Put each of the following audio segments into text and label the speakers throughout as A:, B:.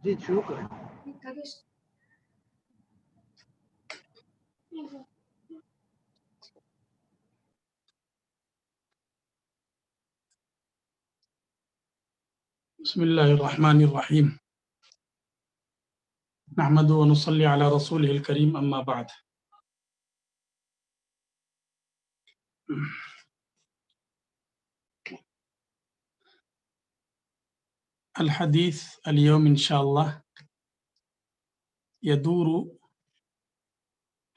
A: جی شروع کریں.
B: بسم اللہ الرحمن الرحیم نحمد و نصلی علی رسول الکریم اما بعد. الحدیث اليوم انشاءاللہ يدور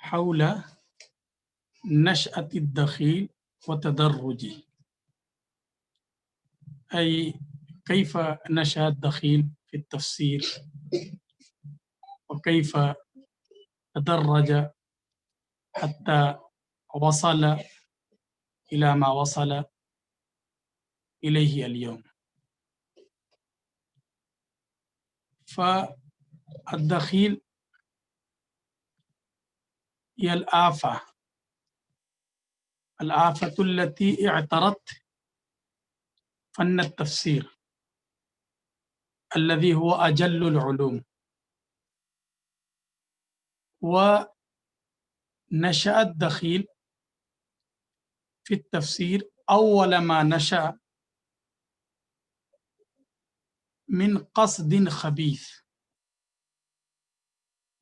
B: حول نشأة الدخيل وتدرجه، أي كيف نشأ الدخيل في التفسير وكيف تدرج حتى وصل إلى ما وصل إليه اليوم. فالدخيل هي الآفة التي اعترت فن التفسير الذي هو أجل العلوم. ونشأ الدخيل في التفسير أول ما نشأ من قصد خبيث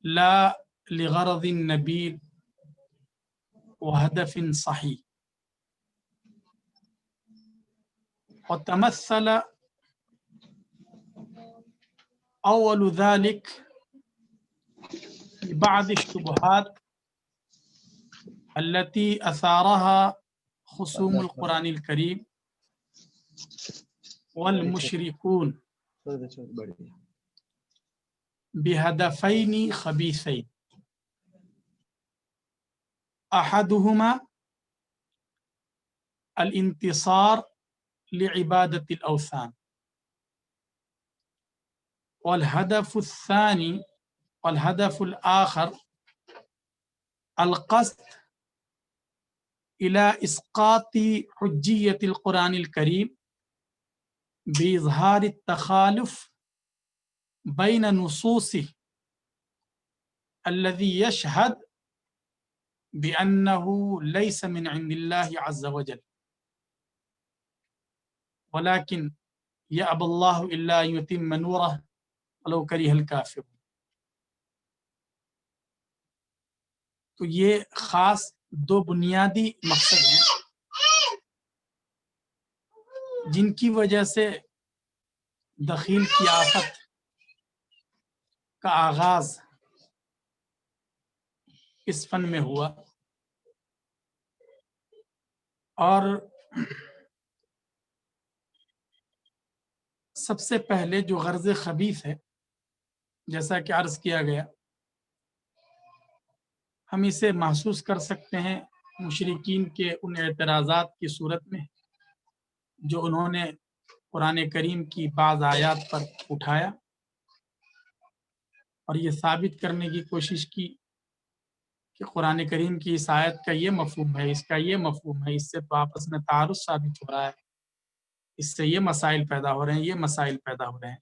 B: لا لغرض نبيل وهدف صحيح. وتمثل أول ذلك في بعض الشبهات التي أثارها خصوم القرآن الكريم والمشركون بهدفين خبيثين. أحدهما الانتصار لعبادة الأوثان، والهدف الآخر القصد إلى إسقاط حجية القرآن الكريم بإظهار التخالف بين نصوصه الذي يشهد بأنه ليس من عند الله عز وجل، ولكن يأبى الله إلا أن يتم نوره ولو كره الكافرون. تو یہ خاص دو بنیادی مقصد ہیں جن کی وجہ سے دخیل کی آفت کا آغاز اس فن میں ہوا. اور سب سے پہلے جو غرض خبیث ہے، جیسا کہ عرض کیا گیا، ہم اسے محسوس کر سکتے ہیں مشرکین کے ان اعتراضات کی صورت میں جو انہوں نے قرآن کریم کی بعض آیات پر اٹھایا اور یہ ثابت کرنے کی کوشش کی کہ قرآن کریم کی اس آیت کا یہ مفہوم ہے، اس کا یہ مفہوم ہے، اس سے تو آپس میں تعارض ثابت ہو رہا ہے، اس سے یہ مسائل پیدا ہو رہے ہیں، یہ مسائل پیدا ہو رہے ہیں.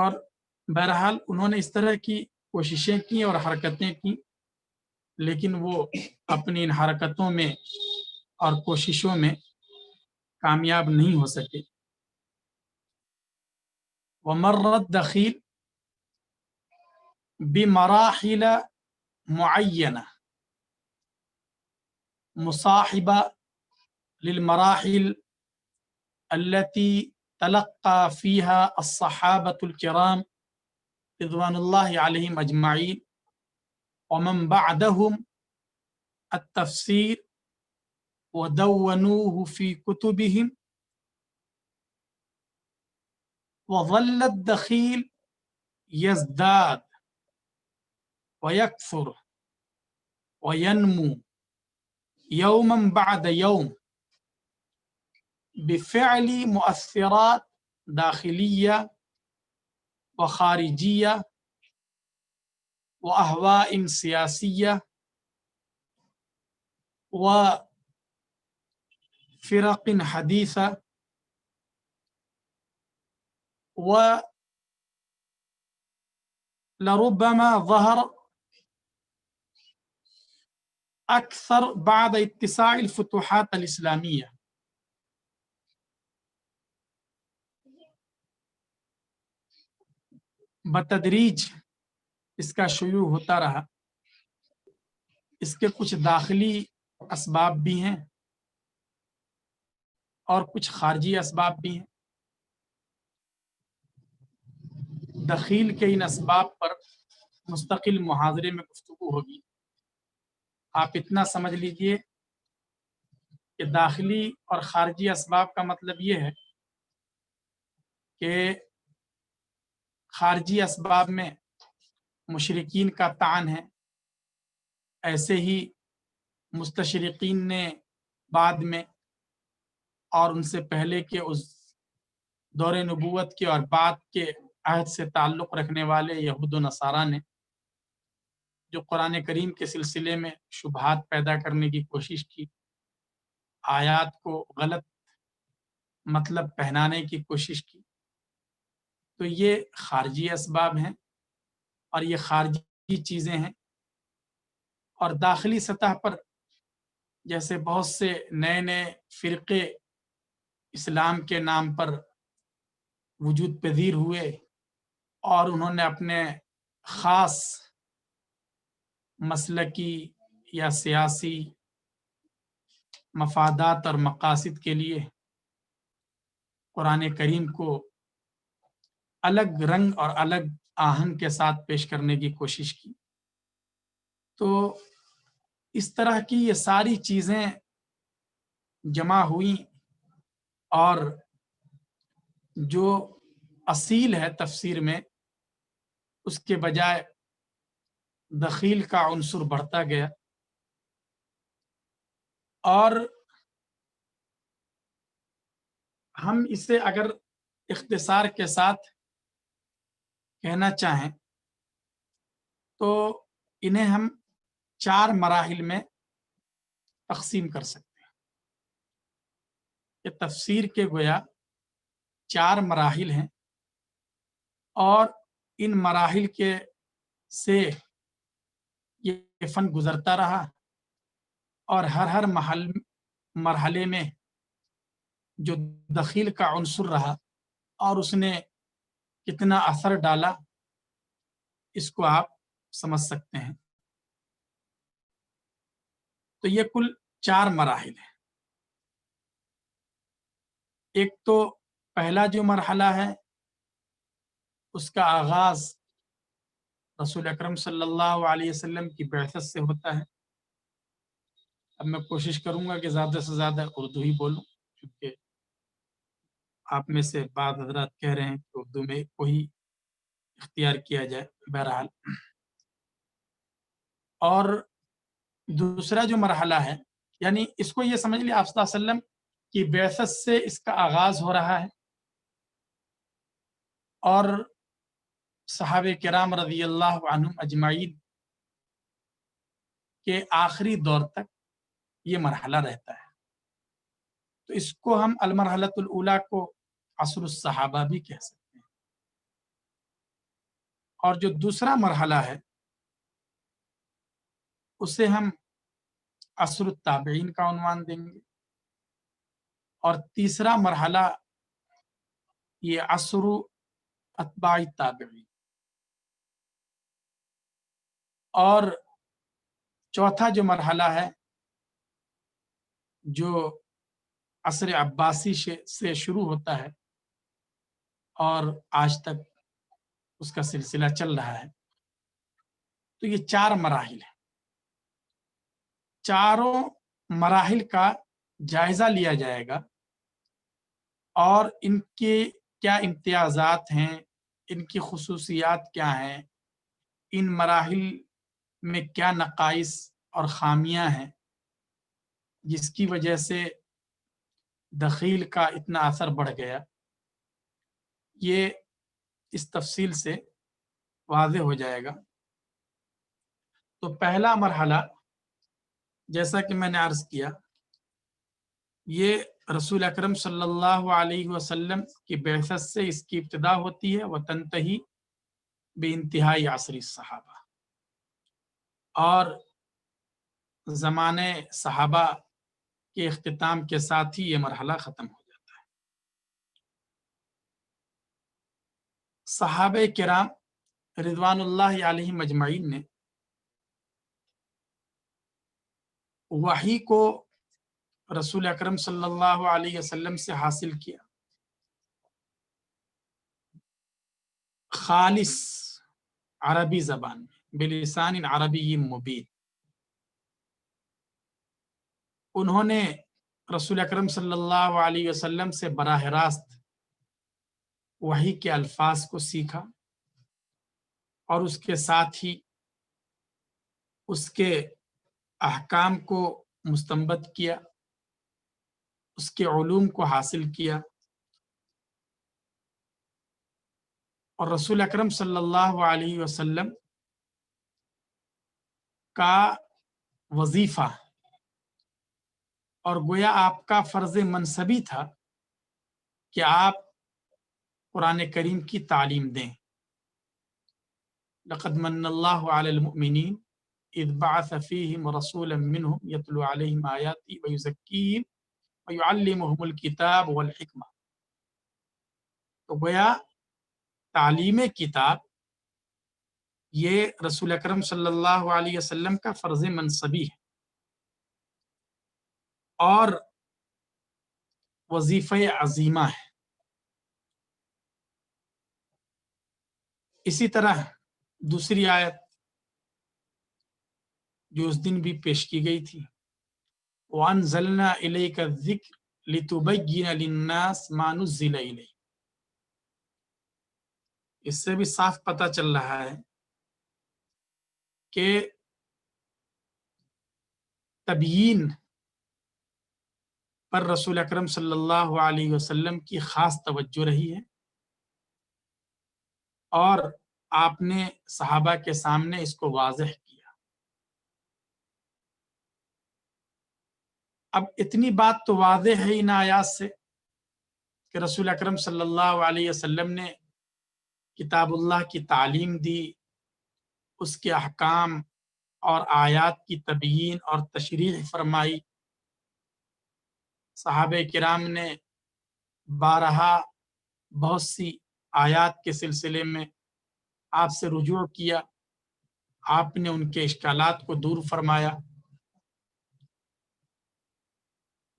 B: اور بہرحال انہوں نے اس طرح کی کوششیں کی اور حرکتیں کی، لیکن وہ اپنی ان حرکتوں میں اور کوششوں میں کامیاب نہیں ہو سکے. ومر الدخيل بمراحل معينة مصاحبة للمراحل التي تلقى فيها الصحابة الكرام رضوان الله عليهم أجمعين ومن بعدهم التفسير ودونوه في كتبهم. وظل الدخيل يزداد ويكثر وينمو يوما بعد يوم بفعل مؤثرات داخلية وخارجية وأهواء سياسية وفرق حديثة لربما ظهر اکثر بعد اتساع الفتوحات الاسلامیہ، بتدریج اس کا شیوع ہوتا رہا۔ اس کے کچھ داخلی اسباب بھی ہیں اور کچھ خارجی اسباب بھی ہیں۔ دخیل کے ان اسباب پر مستقل محاضرے میں گفتگو ہوگی۔ آپ اتنا سمجھ لیجئے کہ داخلی اور خارجی اسباب کا مطلب یہ ہے کہ خارجی اسباب میں مشرکین کا طعن ہے، ایسے ہی مستشرقین نے بعد میں اور ان سے پہلے کے اس دور نبوت کے اور بعد کے عہد سے تعلق رکھنے والے یہود و نصارہ نے جو قرآن کریم کے سلسلے میں شبہات پیدا کرنے کی کوشش کی، آیات کو غلط مطلب پہنانے کی کوشش کی، تو یہ خارجی اسباب ہیں اور یہ خارجی چیزیں ہیں۔ اور داخلی سطح پر جیسے بہت سے نئے نئے فرقے اسلام کے نام پر وجود پذیر ہوئے اور انہوں نے اپنے خاص مسلکی یا سیاسی مفادات اور مقاصد کے لیے قرآن کریم کو الگ رنگ اور الگ آہنگ کے ساتھ پیش کرنے کی کوشش کی، تو اس طرح کی یہ ساری چیزیں جمع ہوئیں اور جو اصیل ہے تفسیر میں اس کے بجائے دخیل کا عنصر بڑھتا گیا، اور ہم اسے اگر اختصار کے ساتھ کہنا چاہیں تو انہیں ہم 4 مراحل میں تقسیم کر سکتے ہیں۔ کہ تفسیر کے گویا 4 مراحل ہیں اور ان مراحل کے سے یہ فن گزرتا رہا اور ہر مرحلے میں جو دخیل کا عنصر رہا اور اس نے کتنا اثر ڈالا اس کو آپ سمجھ سکتے ہیں۔ تو یہ کل 4 مراحل ہیں۔ ایک تو پہلا جو مرحلہ ہے اس کا آغاز رسول اکرم صلی اللہ علیہ وسلم کی بعثت سے ہوتا ہے۔ اب میں کوشش کروں گا کہ زیادہ سے زیادہ اردو ہی بولوں، کیونکہ آپ میں سے بعض حضرات کہہ رہے ہیں کہ اردو میں کوئی اختیار کیا جائے، بہرحال۔ اور دوسرا جو مرحلہ ہے، یعنی اس کو یہ سمجھ لیں آپ صلی اللہ علیہ وسلم کی بعثت سے اس کا آغاز ہو رہا ہے اور صحابہ کرام رضی اللہ عنہم اجمعین کے آخری دور تک یہ مرحلہ رہتا ہے۔ تو اس کو ہم المرحلۃ الاولیٰ کو عصر الصحابہ بھی کہہ سکتے ہیں۔ اور جو دوسرا مرحلہ ہے اسے ہم عصر التابعین کا عنوان دیں گے، اور تیسرا مرحلہ یہ عصر اتباع التابعین، اور چوتھا جو مرحلہ ہے جو عصر عباسی سے شروع ہوتا ہے اور آج تک اس کا سلسلہ چل رہا ہے۔ تو یہ 4 مراحل ہیں۔ چاروں مراحل کا جائزہ لیا جائے گا اور ان کے کیا امتیازات ہیں، ان کی خصوصیات کیا ہیں، ان مراحل میں کیا نقائص اور خامیاں ہیں جس کی وجہ سے دخیل کا اتنا اثر بڑھ گیا، یہ اس تفصیل سے واضح ہو جائے گا۔ تو پہلا مرحلہ جیسا کہ میں نے عرض کیا، یہ رسول اکرم صلی اللہ علیہ وسلم کی بعثت سے اس کی ابتدا ہوتی ہے وتنتہی بے انتہائی عصری صحابہ، اور زمانے صحابہ کے اختتام کے ساتھ ہی یہ مرحلہ ختم ہو جاتا ہے۔ صحابہ کرام رضوان اللہ علیہم اجمعین نے وحی کو رسول اکرم صلی اللہ علیہ وسلم سے حاصل کیا، خالص عربی زبان میں، بلسان عربی مبین۔ انہوں نے رسول اکرم صلی اللہ علیہ وسلم سے براہ راست وحی کے الفاظ کو سیکھا، اور اس کے ساتھ ہی اس کے احکام کو مستنبط کیا، اس کے علوم کو حاصل کیا، اور رسول اکرم صلی اللہ علیہ وسلم کا وظیفہ اور گویا آپ کا فرض منصبی تھا کہ آپ قرآن کریم کی تعلیم دیں۔ لقد من اللہ علی المؤمنین اذ بعث فیہم رسولا منہم یتلو علیہم آیاتی ویزکیہم ویعلمہم الکتاب والحکمہ۔ تو گویا تعلیم کتاب یہ رسول اکرم صلی اللہ علیہ وسلم کا فرض منصبی ہے، اور وظیفہ عظیمہ ہے۔ اسی طرح دوسری آیت جو اس دن بھی پیش کی گئی تھی، وَأَنزَلْنَا إِلَيْكَ الذِّكْرَ لِتُبَيِّنَ لِلنَّاسِ مَا نُزِّلَ إِلَيْهِمْ۔ اس سے بھی صاف پتہ چل رہا ہے کہ تبیین پر رسول اکرم صلی اللہ علیہ وسلم کی خاص توجہ رہی ہے، اور آپ نے صحابہ کے سامنے اس کو واضح کیا۔ اب اتنی بات تو واضح ہے ان آیات سے کہ رسول اکرم صلی اللہ علیہ وسلم نے کتاب اللہ کی تعلیم دی، اس کے احکام اور آیات کی تبیین اور تشریح فرمائی۔ صحابہ کرام نے بارہا بہت سی آیات کے سلسلے میں آپ سے رجوع کیا، آپ نے ان کے اشکالات کو دور فرمایا۔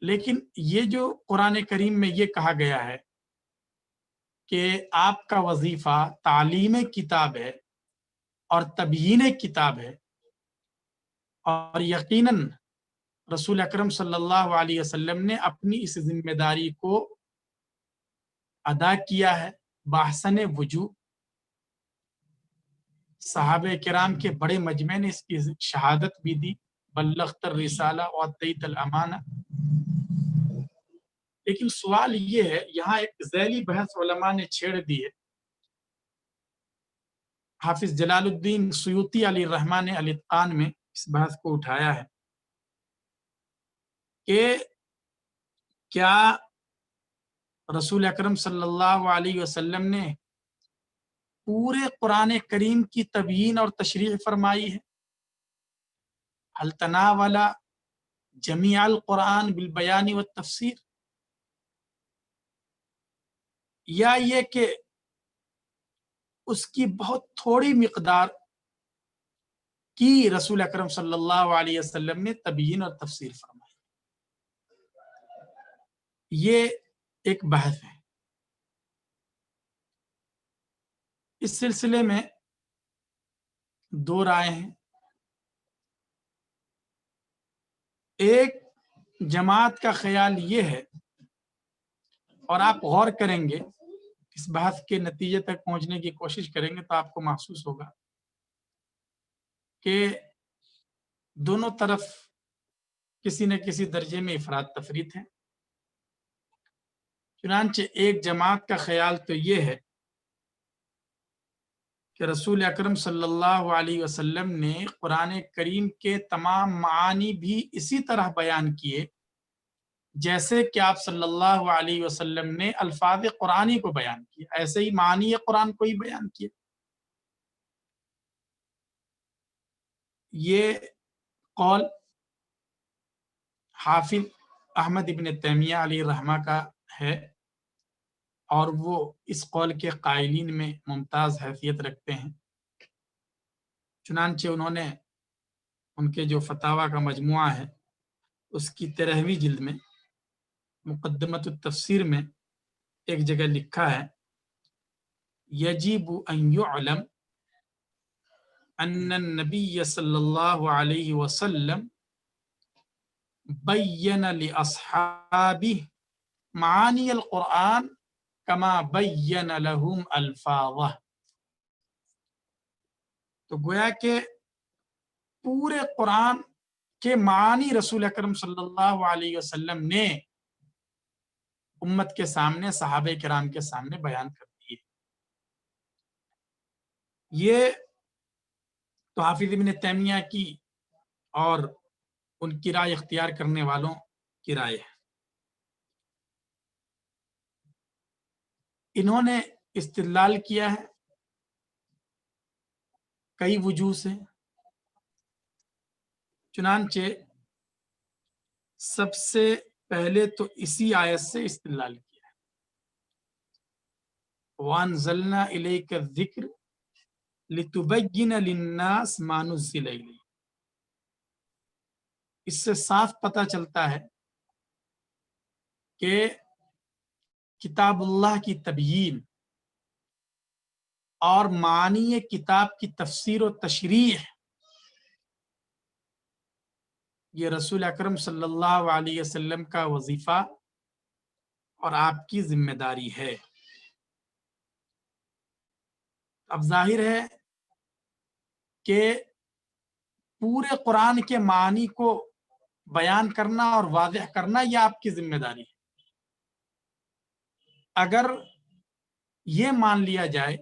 B: لیکن یہ جو قرآن کریم میں یہ کہا گیا ہے کہ آپ کا وظیفہ تعلیم کتاب ہے اور تبیین کتاب ہے، اور یقیناً رسول اکرم صلی اللہ علیہ وسلم نے اپنی اس ذمہ داری کو ادا کیا ہے باحسن وجوہ۔ صحابہ کرام کے بڑے مجمع نے اس کی شہادت بھی دی، بلغت الرسالہ وادیت الامانہ۔ لیکن سوال یہ ہے، یہاں ایک ذیلی بحث علماء نے چھیڑ دی ہے۔ حافظ جلال الدین سیوطی علیہ الرحمن نے الاتقان میں اس بحث کو اٹھایا ہے کہ کیا رسول اکرم صلی اللہ علیہ وسلم نے پورے قرآن کریم کی تبیین اور تشریح فرمائی ہے؟ هل تناول جمیع القرآن بالبیان والتفسیر، یا یہ کہ اس کی بہت تھوڑی مقدار کی رسول اکرم صلی اللہ علیہ وسلم نے تبیین اور تفسیر فرمائی؟ یہ ایک بحث ہے۔ اس سلسلے میں دو رائے ہیں۔ ایک جماعت کا خیال یہ ہے، اور آپ غور کریں گے، اس بحث کے نتیجے تک پہنچنے کی کوشش کریں گے تو آپ کو محسوس ہوگا کہ دونوں طرف کسی نہ کسی درجے میں افراد تفریط ہے۔ چنانچہ ایک جماعت کا خیال تو یہ ہے کہ رسول اکرم صلی اللہ علیہ وسلم نے قرآن کریم کے تمام معانی بھی اسی طرح بیان کیے جیسے کہ آپ صلی اللہ علیہ وسلم نے الفاظ قرآنی کو بیان کیا، ایسے ہی معانی قرآن کو ہی بیان کیا۔ یہ قول حافظ احمد ابن تیمیہ علیہ رحمہ کا ہے، اور وہ اس قول کے قائلین میں ممتاز حیثیت رکھتے ہیں۔ چنانچہ انہوں نے ان کے جو فتاویٰ کا مجموعہ ہے اس کی 13ویں جلد میں مقدمۃ التفسیر میں ایک جگہ لکھا ہے، یجب ان یعلم ان النبی صلی اللہ علیہ وسلم بین لاصحابہ معانی القرآن کما بین لہم الفاظہ۔ تو گویا کہ پورے قرآن کے معانی رسول اکرم صلی اللہ علیہ وسلم نے امت کے سامنے، صحابہ کرام کے سامنے بیان کر دیے۔ یہ تو حافظ ابن تیمیہ کی اور ان کی رائے اختیار کرنے والوں کی رائے ہے۔ انہوں نے استدلال کیا ہے کئی وجوہ سے، چنانچہ سب سے پہلے تو اسی آیت سے استدلال کیا ہے، وَأَنزَلْنَا إِلَيْكَ الذِّكْرَ لِتُبَيِّنَ لِلنَّاسِ مَا نُزِّلَ إِلَيْهِمْ۔ اس سے صاف پتہ چلتا ہے کہ کتاب اللہ کی تبیین اور معنی کتاب کی تفسیر و تشریح یہ رسول اکرم صلی اللہ علیہ وسلم کا وظیفہ اور آپ کی ذمہ داری ہے۔ اب ظاہر ہے کہ پورے قرآن کے معنی کو بیان کرنا اور واضح کرنا یہ آپ کی ذمہ داری ہے۔ اگر یہ مان لیا جائے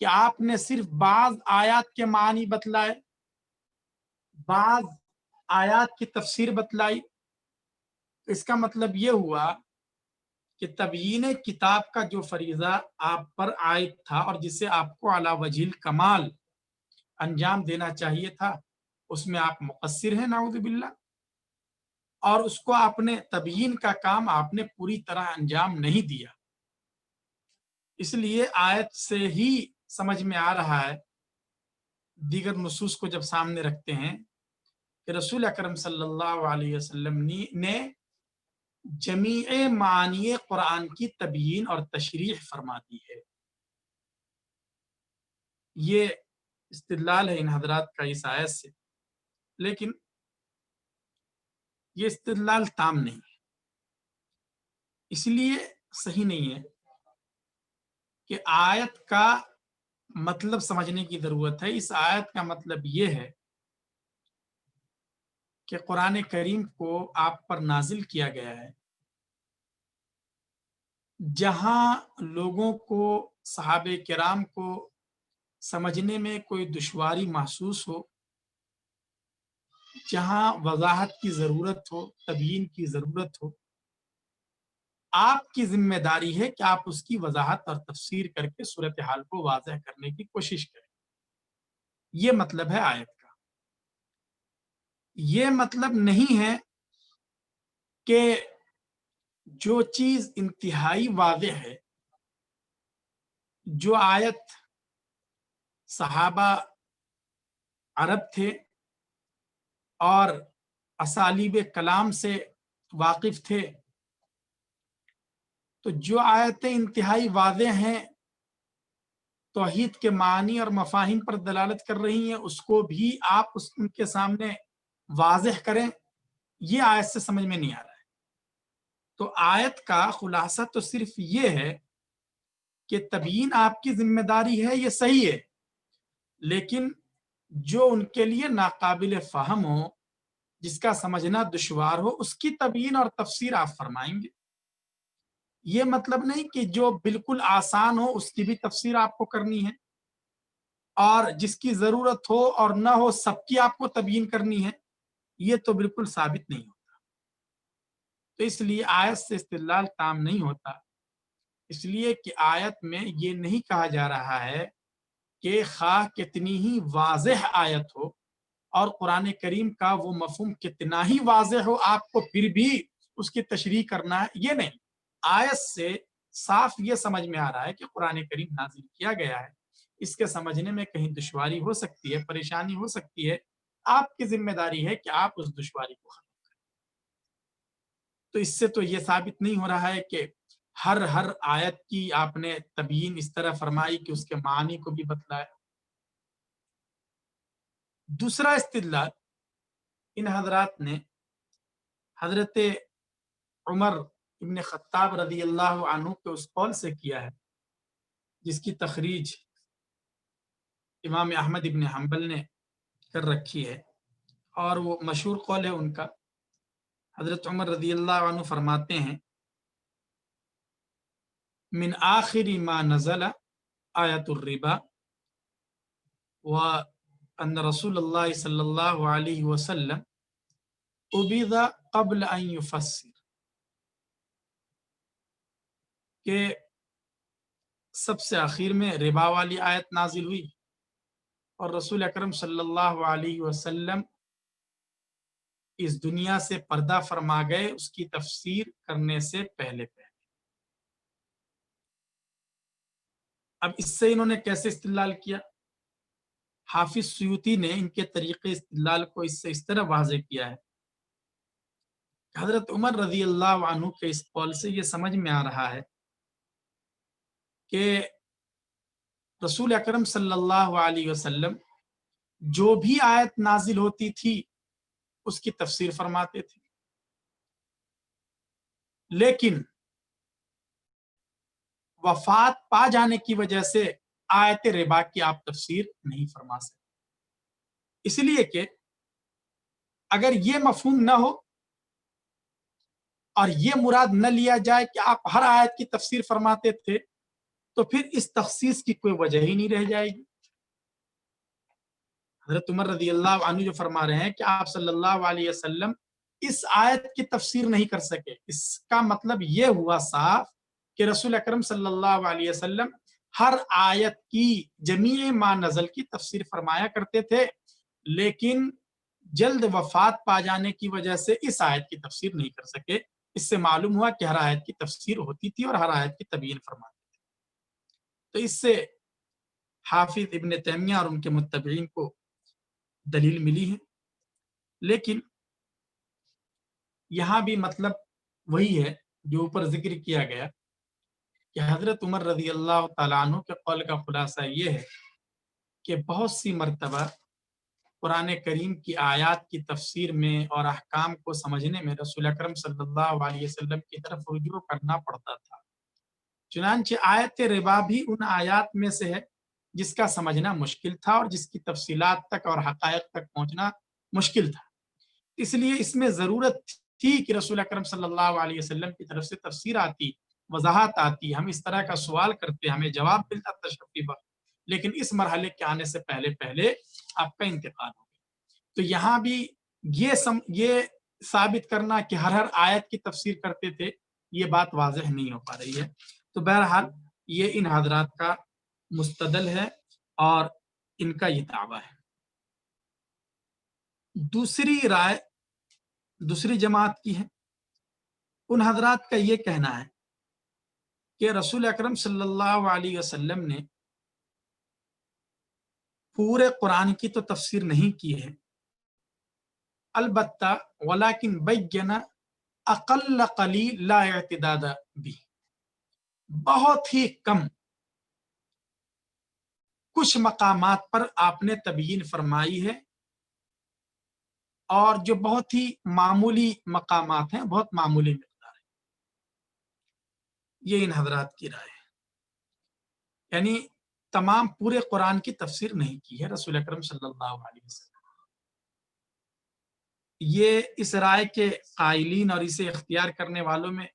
B: کہ آپ نے صرف بعض آیات کے معنی بتلائے، بعض آیات کی تفسیر بتلائی، تو اس کا مطلب یہ ہوا کہ تبیین کتاب کا جو فریضہ آپ پر عائد تھا اور جسے آپ کو علی وجہ الکمال انجام دینا چاہیے تھا، اس میں آپ مقصر ہیں نعوذ باللہ، اور اس کو آپ نے تبیین کا کام آپ نے پوری طرح انجام نہیں دیا۔ اس لیے آیت سے ہی سمجھ میں آ رہا ہے، دیگر نصوص کو جب سامنے رکھتے ہیں، کہ رسول اکرم صلی اللہ علیہ وسلم نے جمیع معانی قرآن کی تبیین اور تشریح فرما دی ہے۔ یہ استدلال ہے ان حضرات کا اس آیت سے، لیکن یہ استدلال تام نہیں ہے، اس لیے صحیح نہیں ہے کہ آیت کا مطلب سمجھنے کی ضرورت ہے۔ اس آیت کا مطلب یہ ہے کہ قرآن کریم کو آپ پر نازل کیا گیا ہے، جہاں لوگوں کو، صحابہ کرام کو سمجھنے میں کوئی دشواری محسوس ہو، جہاں وضاحت کی ضرورت ہو، تبیین کی ضرورت ہو، آپ کی ذمہ داری ہے کہ آپ اس کی وضاحت اور تفسیر کر کے صورتحال کو واضح کرنے کی کوشش کریں۔ یہ مطلب ہے آیت کا۔ یہ مطلب نہیں ہے کہ جو چیز انتہائی واضح ہے، جو آیت صحابہ عرب تھے اور اسالیب کلام سے واقف تھے، تو جو آیتیں انتہائی واضح ہیں، توحید کے معنی اور مفاہیم پر دلالت کر رہی ہیں، اس کو بھی آپ ان کے سامنے واضح کریں، یہ آیت سے سمجھ میں نہیں آ رہا ہے۔ تو آیت کا خلاصہ تو صرف یہ ہے کہ تبیین آپ کی ذمہ داری ہے، یہ صحیح ہے، لیکن جو ان کے لیے ناقابل فہم ہو، جس کا سمجھنا دشوار ہو، اس کی تبیین اور تفسیر آپ فرمائیں گے۔ یہ مطلب نہیں کہ جو بالکل آسان ہو اس کی بھی تفسیر آپ کو کرنی ہے، اور جس کی ضرورت ہو اور نہ ہو سب کی آپ کو تبیین کرنی ہے، یہ تو بالکل ثابت نہیں ہوتا۔ تو اس لیے آیت سے استدلال تام نہیں ہوتا، اس لیے کہ آیت میں یہ نہیں کہا جا رہا ہے کہ خواہ کتنی ہی واضح آیت ہو اور قرآن کریم کا وہ مفہوم کتنا ہی واضح ہو آپ کو پھر بھی اس کی تشریح کرنا ہے، یہ نہیں۔ آیت سے صاف یہ سمجھ میں آ رہا ہے کہ قرآن کریم نازل کیا گیا ہے، اس کے سمجھنے میں کہیں دشواری ہو سکتی ہے، پریشانی ہو سکتی ہے، آپ کی ذمہ داری ہے کہ آپ اس دشواری کو ختم کریں۔ تو اس سے تو یہ ثابت نہیں ہو رہا ہے کہ ہر آیت کی آپ نے تبیین اس طرح فرمائی کہ اس کے معنی کو بھی بتلایا۔ دوسرا استدلال ان حضرات نے حضرت عمر ابن خطاب رضی اللہ عنہ کے اس قول سے کیا ہے جس کی تخریج امام احمد ابن حنبل نے کر رکھی ہے، اور وہ مشہور قول ہے ان کا۔ حضرت عمر رضی اللہ عنہ فرماتے ہیں من آخر ما نزل آیت الربا وان رسول اللہ صلی اللہ علیہ وسلم عبید قبل ان یفسر، کہ سب سے آخر میں ربا والی آیت نازل ہوئی اور رسول اکرم صلی اللہ علیہ وسلم اس دنیا سے پردہ فرما گئے اس کی تفسیر کرنے سے پہلے۔ اب اس سے انہوں نے کیسے استدلال کیا؟ حافظ سیوطی نے ان کے طریقے استدلال کو اس سے اس طرح واضح کیا ہے کہ حضرت عمر رضی اللہ عنہ کے اس قول سے یہ سمجھ میں آ رہا ہے کہ رسول اکرم صلی اللہ علیہ وسلم جو بھی آیت نازل ہوتی تھی اس کی تفسیر فرماتے تھے، لیکن وفات پا جانے کی وجہ سے آیت ربا کی آپ تفسیر نہیں فرما سکتے، اس لیے کہ اگر یہ مفہوم نہ ہو اور یہ مراد نہ لیا جائے کہ آپ ہر آیت کی تفسیر فرماتے تھے تو پھر اس تخصیص کی کوئی وجہ ہی نہیں رہ جائے گی۔ حضرت عمر رضی اللہ عنہ جو فرما رہے ہیں کہ آپ صلی اللہ علیہ وسلم اس آیت کی تفسیر نہیں کر سکے، اس کا مطلب یہ ہوا صاف کہ رسول اکرم صلی اللہ علیہ وسلم ہر آیت کی جمیع ما نزل کی تفسیر فرمایا کرتے تھے، لیکن جلد وفات پا جانے کی وجہ سے اس آیت کی تفسیر نہیں کر سکے۔ اس سے معلوم ہوا کہ ہر آیت کی تفسیر ہوتی تھی اور ہر آیت کی تبیین فرماتے تھے۔ تو اس سے حافظ ابن تیمیہ اور ان کے متبعین کو دلیل ملی ہے، لیکن یہاں بھی مطلب وہی ہے جو اوپر ذکر کیا گیا کہ حضرت عمر رضی اللہ تعالیٰ عنہ کے قول کا خلاصہ یہ ہے کہ بہت سی مرتبہ قرآن کریم کی آیات کی تفسیر میں اور احکام کو سمجھنے میں رسول اکرم صلی اللہ علیہ وسلم کی طرف رجوع کرنا پڑتا تھا۔ چنانچہ آیت ربا بھی ان آیات میں سے ہے جس کا سمجھنا مشکل تھا اور جس کی تفصیلات تک اور حقائق تک پہنچنا مشکل تھا، اس لیے اس میں ضرورت تھی کہ رسول اکرم صلی اللہ علیہ وسلم کی طرف سے تفسیر آتی، وضاحت آتی، ہم اس طرح کا سوال کرتے، ہمیں جواب ملتا تشریفی وقت، لیکن اس مرحلے کے آنے سے پہلے آپ کا انتقال ہو گیا۔ تو یہاں بھی یہ ثابت کرنا کہ ہر آیت کی تفسیر کرتے تھے، یہ بات واضح نہیں ہو پا رہی ہے۔ تو بہرحال یہ ان حضرات کا مستدل ہے اور ان کا یہ دعویٰ ہے۔ دوسری رائے دوسری جماعت کی ہے، ان حضرات کا یہ کہنا ہے کہ رسول اکرم صلی اللہ علیہ وسلم نے پورے قرآن کی تو تفسیر نہیں کی ہے، البتہ ولیکن بین اقل قلیل لا اعتداد بھی، بہت ہی کم کچھ مقامات پر آپ نے تبیین فرمائی ہے، اور جو بہت ہی معمولی مقامات ہیں، بہت معمولی مقدار ہے۔ یہ ان حضرات کی رائے ہے، یعنی تمام پورے قرآن کی تفسیر نہیں کی ہے رسول اکرم صلی اللہ علیہ وسلم۔ یہ اس رائے کے قائلین اور اسے اختیار کرنے والوں میں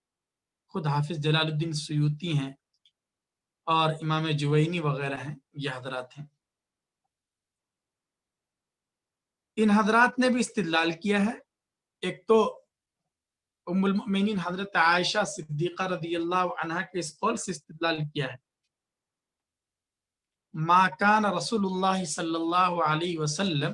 B: خود حافظ جلال الدین سیوطی ہیں اور امام جوینی وغیرہ ہیں، یہ حضرات ہیں۔ ان حضرات نے بھی استدلال کیا ہے، ایک تو ام المؤمنین حضرت عائشہ صدیقہ رضی اللہ عنہا کے اس قول سے استدلال کیا ہے، ما کان رسول اللہ صلی اللہ علیہ وسلم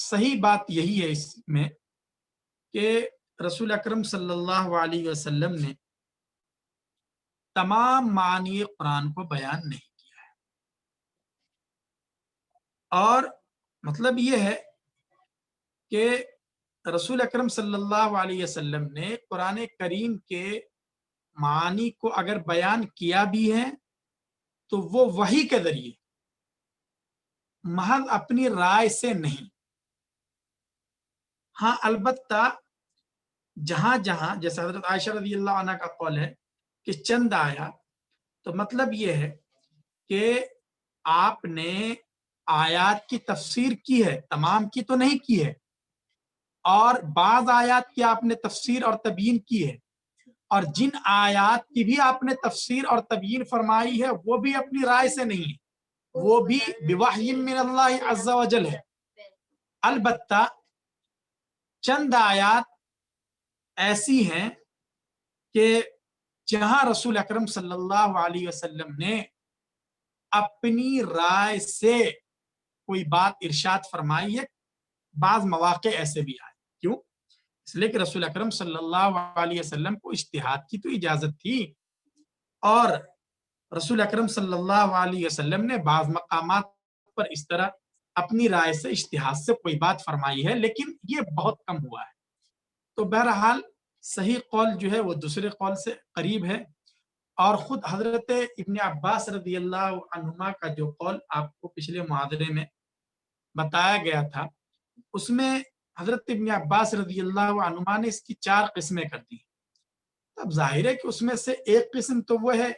B: صحیح بات یہی ہے اس میں کہ رسول اکرم صلی اللہ علیہ وسلم نے تمام معانی قرآن کو بیان نہیں کیا ہے، اور مطلب یہ ہے کہ رسول اکرم صلی اللہ علیہ وسلم نے قرآن کریم کے معانی کو اگر بیان کیا بھی ہے تو وہ وحی کے ذریعے، محض اپنی رائے سے نہیں۔ ہاں البتہ جہاں جہاں جیسے حضرت عائشہ رضی اللہ عنہ کا قول ہے کہ چند آیا، تو مطلب یہ ہے کہ آپ نے آیات کی تفسیر کی ہے، تمام کی تو نہیں کی ہے، اور بعض آیات کی آپ نے تفسیر اور تبیین کی ہے، اور جن آیات کی بھی آپ نے تفسیر اور تبیین فرمائی ہے وہ بھی اپنی رائے سے نہیں ہے، وہ بھی بوحی من اللہ عز و جل ہے۔ البتہ چند آیات ایسی ہیں کہ جہاں رسول اکرم صلی اللہ علیہ وسلم نے اپنی رائے سے کوئی بات ارشاد فرمائی ہے، بعض مواقع ایسے بھی آئے۔ کیوں؟ اس لیے کہ رسول اکرم صلی اللہ علیہ وسلم کو اجتہاد کی تو اجازت تھی، اور رسول اکرم صلی اللہ علیہ وسلم نے بعض مقامات پر اس طرح اپنی رائے سے اجتہاد سے کوئی بات فرمائی ہے، لیکن یہ بہت کم ہوا ہے۔ تو بہرحال صحیح قول جو ہے وہ دوسرے قول سے قریب ہے، اور خود حضرت ابن عباس رضی اللہ عنہما کا جو قول آپ کو پچھلے محاضرے میں بتایا گیا تھا، اس میں حضرت ابن عباس رضی اللہ عنہما نے اس کی 4 قسمیں کر دی۔ اب ظاہر ہے کہ اس میں سے ایک قسم تو وہ ہے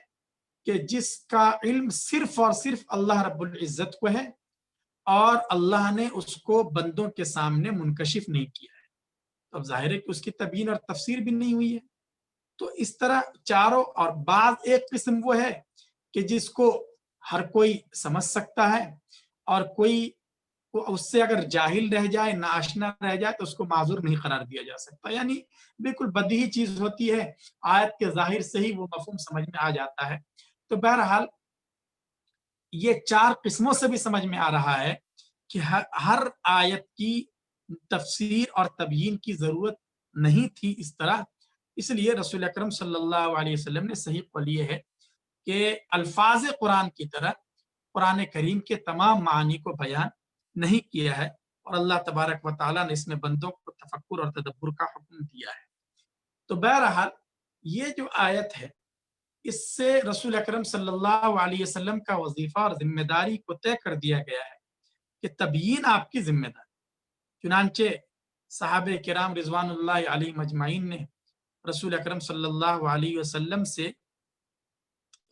B: کہ جس کا علم صرف اور صرف اللہ رب العزت کو ہے، اور اللہ نے اس کو بندوں کے سامنے منکشف نہیں کیا ہے، تو اب ظاہر ہے کہ اس کی تبیین اور تفسیر بھی نہیں ہوئی ہے۔ تو اس طرح چاروں، اور بعض ایک قسم وہ ہے کہ جس کو ہر کوئی سمجھ سکتا ہے، اور کوئی اس سے اگر جاہل رہ جائے، ناآشنا رہ جائے، تو اس کو معذور نہیں قرار دیا جا سکتا، یعنی بالکل بدیہی چیز ہوتی ہے، آیت کے ظاہر سے ہی وہ مفہوم سمجھ میں آ جاتا ہے۔ تو بہرحال یہ 4 قسموں سے بھی سمجھ میں آ رہا ہے کہ ہر آیت کی تفسیر اور تبیین کی ضرورت نہیں تھی اس طرح، اس لیے رسول اکرم صلی اللہ علیہ وسلم نے صحیح قول یہ ہے کہ الفاظ قرآن کی طرح قرآن کریم کے تمام معانی کو بیان نہیں کیا ہے، اور اللہ تبارک و تعالیٰ نے اس میں بندوں کو تفکر اور تدبر کا حکم دیا ہے۔ تو بہرحال یہ جو آیت ہے، اس سے رسول اکرم صلی اللہ علیہ وسلم کا وظیفہ اور ذمہ داری کو طے کر دیا گیا ہے کہ تبیین آپ کی ذمہ داری۔ چنانچہ صحابہ کرام رضوان اللہ علیہ مجمعین نے رسول اکرم صلی اللہ علیہ وسلم سے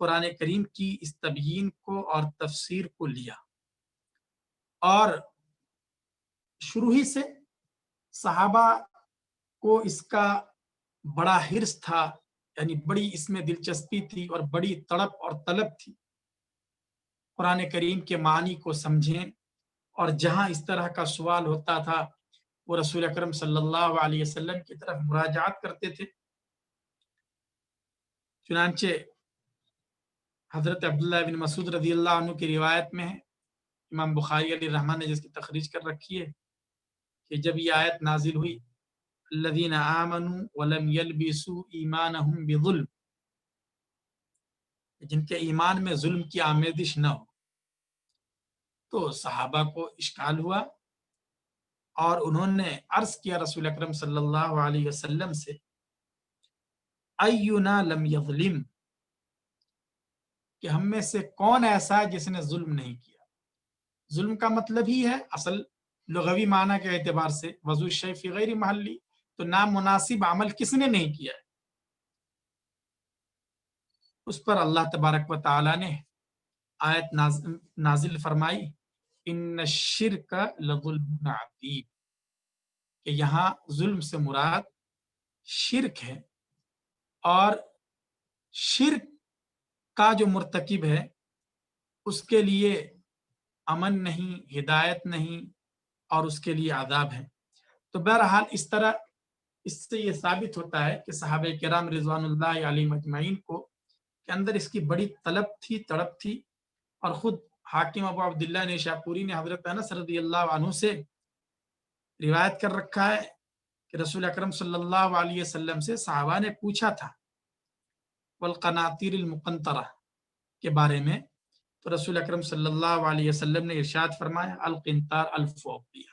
B: قرآن کریم کی اس تبیین کو اور تفسیر کو لیا، اور شروع ہی سے صحابہ کو اس کا بڑا حرص تھا، یعنی بڑی اس میں دلچسپی تھی اور بڑی تڑپ اور طلب تھی، قرآن کریم کے معنی کو سمجھیں، اور جہاں اس طرح کا سوال ہوتا تھا وہ رسول اکرم صلی اللہ علیہ وسلم کی طرف مراجعات کرتے تھے۔ چنانچہ حضرت عبداللہ بن مسعود رضی اللہ عنہ کی روایت میں ہے، امام بخاری علیہ الرحمہ نے جس کی تخریج کر رکھی ہے، کہ جب یہ آیت نازل ہوئی الذین آمنوا ولم یلبسوا ایمانہم بظلم، جن کے ایمان میں ظلم کی آمیزش نہ ہو، تو صحابہ کو اشکال ہوا، اور انہوں نے عرض کیا رسول اکرم صلی اللہ علیہ وسلم سے اینا لم یظلم، کہ ہم میں سے کون ایسا ہے جس نے ظلم نہیں کیا۔ ظلم کا مطلب ہی ہے اصل لغوی معنی کے اعتبار سے وضع الشیء فی غیر محلی، تو نامناسب عمل کس نے نہیں کیا ہے۔ اس پر اللہ تبارک و تعالی نے آیت نازل فرمائی ان الشرک لظلم عظیم، کہ یہاں ظلم سے مراد شرک ہے، اور شرک کا جو مرتکب ہے اس کے لیے امن نہیں، ہدایت نہیں، اور اس کے لیے عذاب ہے۔ تو بہرحال اس طرح اس سے یہ ثابت ہوتا ہے کہ صحابہ کرام رضوان اللہ علیہ مجمعین کو کے اندر اس کی بڑی طلب تھی، تڑپ تھی، اور خود حاکم ابو عبداللہ نیشاپوری نے حضرت انس رضی اللہ عنہ سے روایت کر رکھا ہے کہ رسول اکرم صلی اللہ علیہ وسلم سے صحابہ نے پوچھا تھا والقناطیر المقنطرہ کے بارے میں، تو رسول اکرم صلی اللہ علیہ وسلم نے ارشاد فرمایا القنطار الفوقیہ۔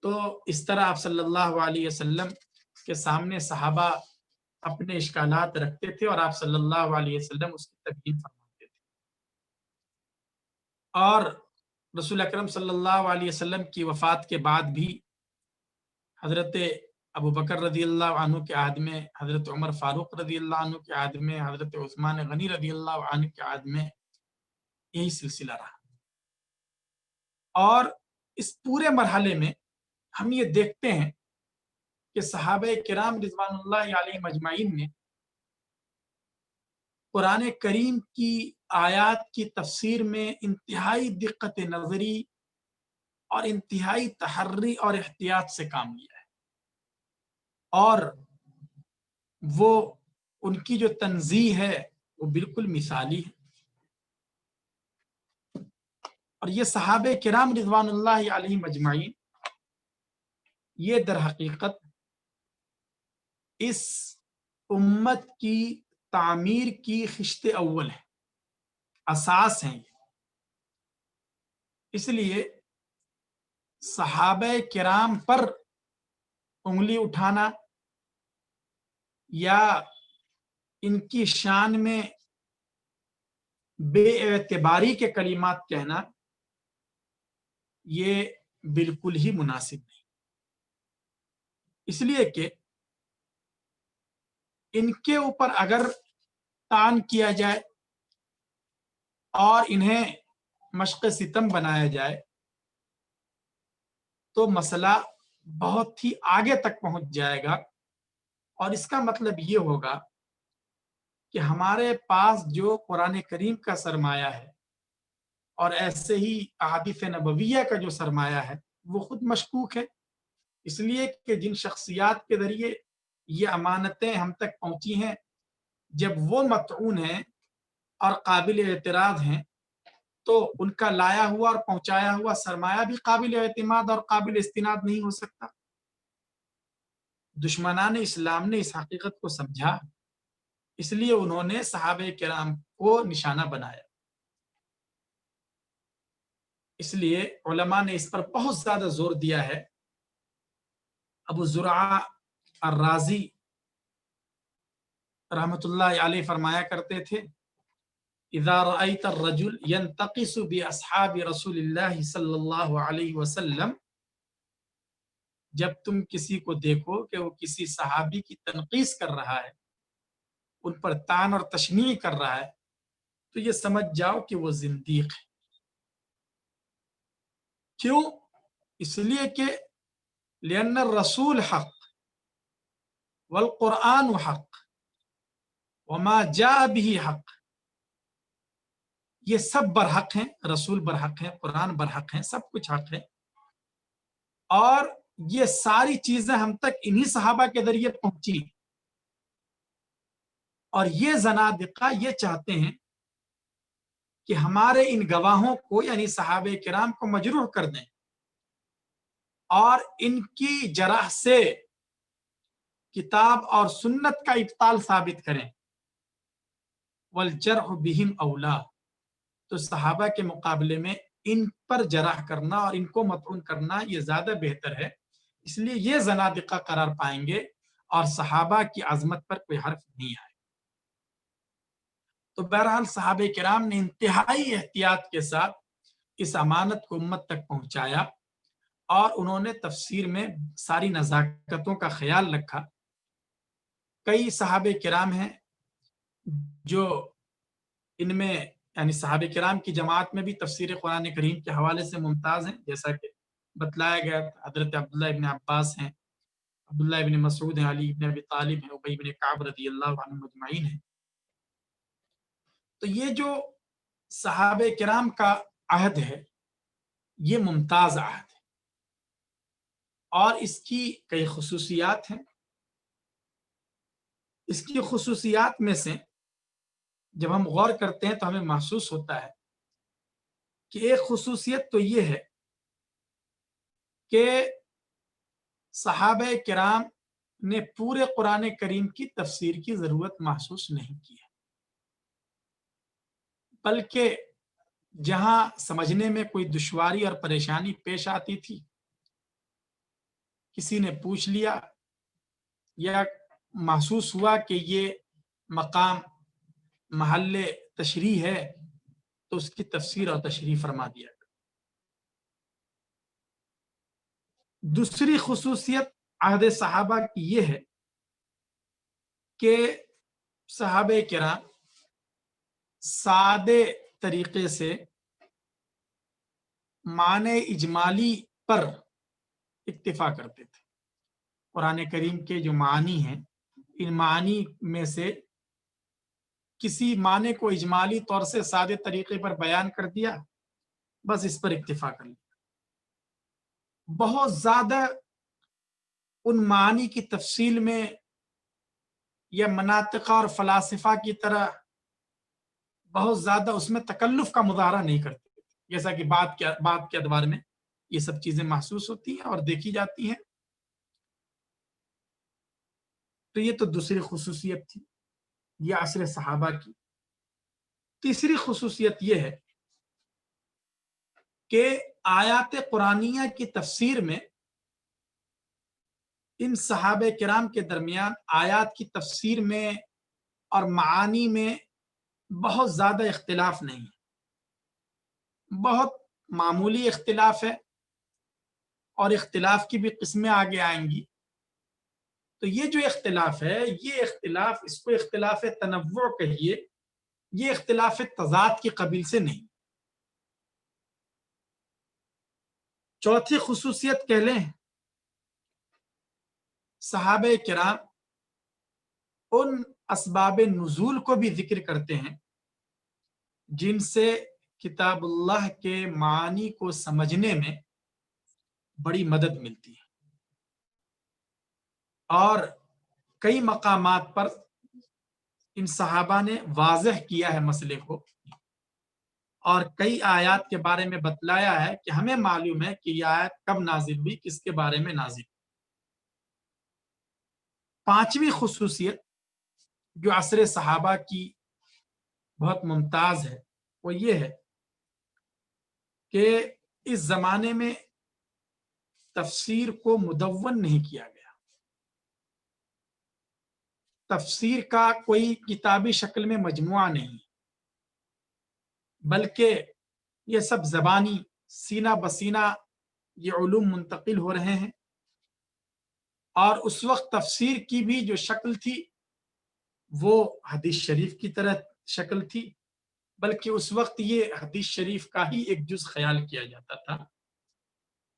B: تو اس طرح آپ صلی اللہ علیہ وسلم کے سامنے صحابہ اپنے اشکالات رکھتے تھے اور آپ صلی اللہ علیہ وسلم اس کی تبیین فرماتے تھے۔ اور رسول اکرم صلی اللہ علیہ وسلم کی وفات کے بعد بھی حضرت ابو بکر رضی اللہ عنہ کے عہد میں، حضرت عمر فاروق رضی اللہ عنہ کے عہد میں، حضرت عثمان غنی رضی اللہ عنہ کے عہد میں یہی سلسلہ رہا۔ اور اس پورے مرحلے میں ہم یہ دیکھتے ہیں کہ صحابہ کرام رضوان اللہ علیہم اجمعین نے قرآن کریم کی آیات کی تفسیر میں انتہائی دقت نظری اور انتہائی تحری اور احتیاط سے کام لیا ہے، اور وہ ان کی جو تنزیہ ہے وہ بالکل مثالی ہے۔ اور یہ صحابہ کرام رضوان اللہ علیہم اجمعین یہ در حقیقت اس امت کی تعمیر کی خشت اول ہے، اساس ہیں۔ اس لیے صحابہ کرام پر انگلی اٹھانا یا ان کی شان میں بے اعتباری کے کلمات کہنا یہ بالکل ہی مناسب نہیں، اس لیے کہ ان کے اوپر اگر طعن کیا جائے اور انہیں مشق ستم بنایا جائے تو مسئلہ بہت ہی آگے تک پہنچ جائے گا، اور اس کا مطلب یہ ہوگا کہ ہمارے پاس جو قرآن کریم کا سرمایہ ہے اور ایسے ہی احادیث نبویہ کا جو سرمایہ ہے وہ خود مشکوک ہے، اس لیے کہ جن شخصیات کے ذریعے یہ امانتیں ہم تک پہنچی ہیں جب وہ مطعون ہیں اور قابل اعتراض ہیں تو ان کا لایا ہوا اور پہنچایا ہوا سرمایہ بھی قابل اعتماد اور قابل استناد نہیں ہو سکتا۔ دشمنان اسلام نے اس حقیقت کو سمجھا، اس لیے انہوں نے صحابہ کرام کو نشانہ بنایا۔ اس لیے علماء نے اس پر بہت زیادہ زور دیا ہے۔ ابو زرعہ الرازی رحمۃ اللہ علیہ فرمایا کرتے تھے اذا رأيت الرجل ينتقص باصحاب رسول اللہ صلی اللہ علیہ وسلم، جب تم کسی کو دیکھو کہ وہ کسی صحابی کی تنقیص کر رہا ہے، ان پر طعن اور تشنیع کر رہا ہے، تو یہ سمجھ جاؤ کہ وہ زندیق ہے۔ کیوں؟ اس لیے کہ لأن الرسول حق والقرآن حق وما جاء به حق، یہ سب برحق ہیں، رسول برحق ہیں، قرآن برحق ہیں، سب کچھ حق ہے، اور یہ ساری چیزیں ہم تک انہی صحابہ کے ذریعے پہنچی، اور یہ زنادقہ یہ چاہتے ہیں کہ ہمارے ان گواہوں کو یعنی صحابہ کرام کو مجروح کر دیں اور ان کی جرح سے کتاب اور سنت کا ابطال ثابت کریں۔ والجرح بہم اولا، تو صحابہ کے مقابلے میں ان پر جرح کرنا اور ان کو مطعون کرنا یہ زیادہ بہتر ہے، اس لیے یہ زنادقہ قرار پائیں گے اور صحابہ کی عظمت پر کوئی حرف نہیں آئے۔ تو بہرحال صحابہ کرام نے انتہائی احتیاط کے ساتھ اس امانت کو امت تک پہنچایا، اور انہوں نے تفسیر میں ساری نزاکتوں کا خیال رکھا۔ کئی صحابہ کرام ہیں جو ان میں یعنی صحابہ کرام کی جماعت میں بھی تفسیر قرآن کریم کے حوالے سے ممتاز ہیں، جیسا کہ بتلایا گیا، حضرت عبداللہ ابن عباس ہیں، عبداللہ ابن مسعود ہیں، علی ابن ابی طالب ہیں، ابی ابن کعب رضی اللہ عنہ اجمعین ہیں۔ تو یہ جو صحابہ کرام کا عہد ہے یہ ممتاز عہد ہے، اور اس کی کئی خصوصیات ہیں۔ اس کی خصوصیات میں سے جب ہم غور کرتے ہیں تو ہمیں محسوس ہوتا ہے کہ ایک خصوصیت تو یہ ہے کہ صحابہ کرام نے پورے قرآن کریم کی تفسیر کی ضرورت محسوس نہیں کی ہے، بلکہ جہاں سمجھنے میں کوئی دشواری اور پریشانی پیش آتی تھی، کسی نے پوچھ لیا یا محسوس ہوا کہ یہ مقام محل تشریح ہے تو اس کی تفسیر اور تشریح فرما دیا۔ دوسری خصوصیت عہد صحابہ کی یہ ہے کہ صحابہ کرام سادے طریقے سے معنی اجمالی پر اکتفا کرتے تھے۔ قرآن کریم کے جو معانی ہیں، ان معانی میں سے کسی معنی کو اجمالی طور سے سادے طریقے پر بیان کر دیا، بس اس پر اکتفا کر لیا۔ بہت زیادہ ان معانی کی تفصیل میں یا مناطق اور فلاسفہ کی طرح بہت زیادہ اس میں تکلف کا مظاہرہ نہیں کرتے، جیسا کہ بات کے ادوار میں یہ سب چیزیں محسوس ہوتی ہیں اور دیکھی جاتی ہیں۔ تو یہ تو دوسری خصوصیت تھی، یہ عصر صحابہ کی۔ تیسری خصوصیت یہ ہے کہ آیات قرآنیہ کی تفسیر میں ان صحابہ کرام کے درمیان آیات کی تفسیر میں اور معانی میں بہت زیادہ اختلاف نہیں ہے، بہت معمولی اختلاف ہے، اور اختلاف کی بھی قسمیں آگے آئیں گی۔ تو یہ جو اختلاف ہے، یہ اختلاف، اس کو اختلاف تنوع کہیے، یہ اختلاف تضاد کی قبیل سے نہیں۔ چوتھی خصوصیت کہہ لیں، صحابہ کرام ان اسباب نزول کو بھی ذکر کرتے ہیں جن سے کتاب اللہ کے معانی کو سمجھنے میں بڑی مدد ملتی ہے، اور کئی مقامات پر ان صحابہ نے واضح کیا ہے مسئلے کو، اور کئی آیات کے بارے میں بتلایا ہے کہ ہمیں معلوم ہے کہ یہ آیت کب نازل ہوئی، کس کے بارے میں نازل ہوئی۔ پانچویں خصوصیت جو عصر صحابہ کی بہت ممتاز ہے، وہ یہ ہے کہ اس زمانے میں تفسیر کو مدون نہیں کیا گیا۔ تفسیر کا کوئی کتابی شکل میں مجموعہ نہیں، بلکہ یہ سب زبانی، سینہ بسینہ یہ علوم منتقل ہو رہے ہیں، اور اس وقت تفسیر کی بھی جو شکل تھی وہ حدیث شریف کی طرح شکل تھی، بلکہ اس وقت یہ حدیث شریف کا ہی ایک جز خیال کیا جاتا تھا،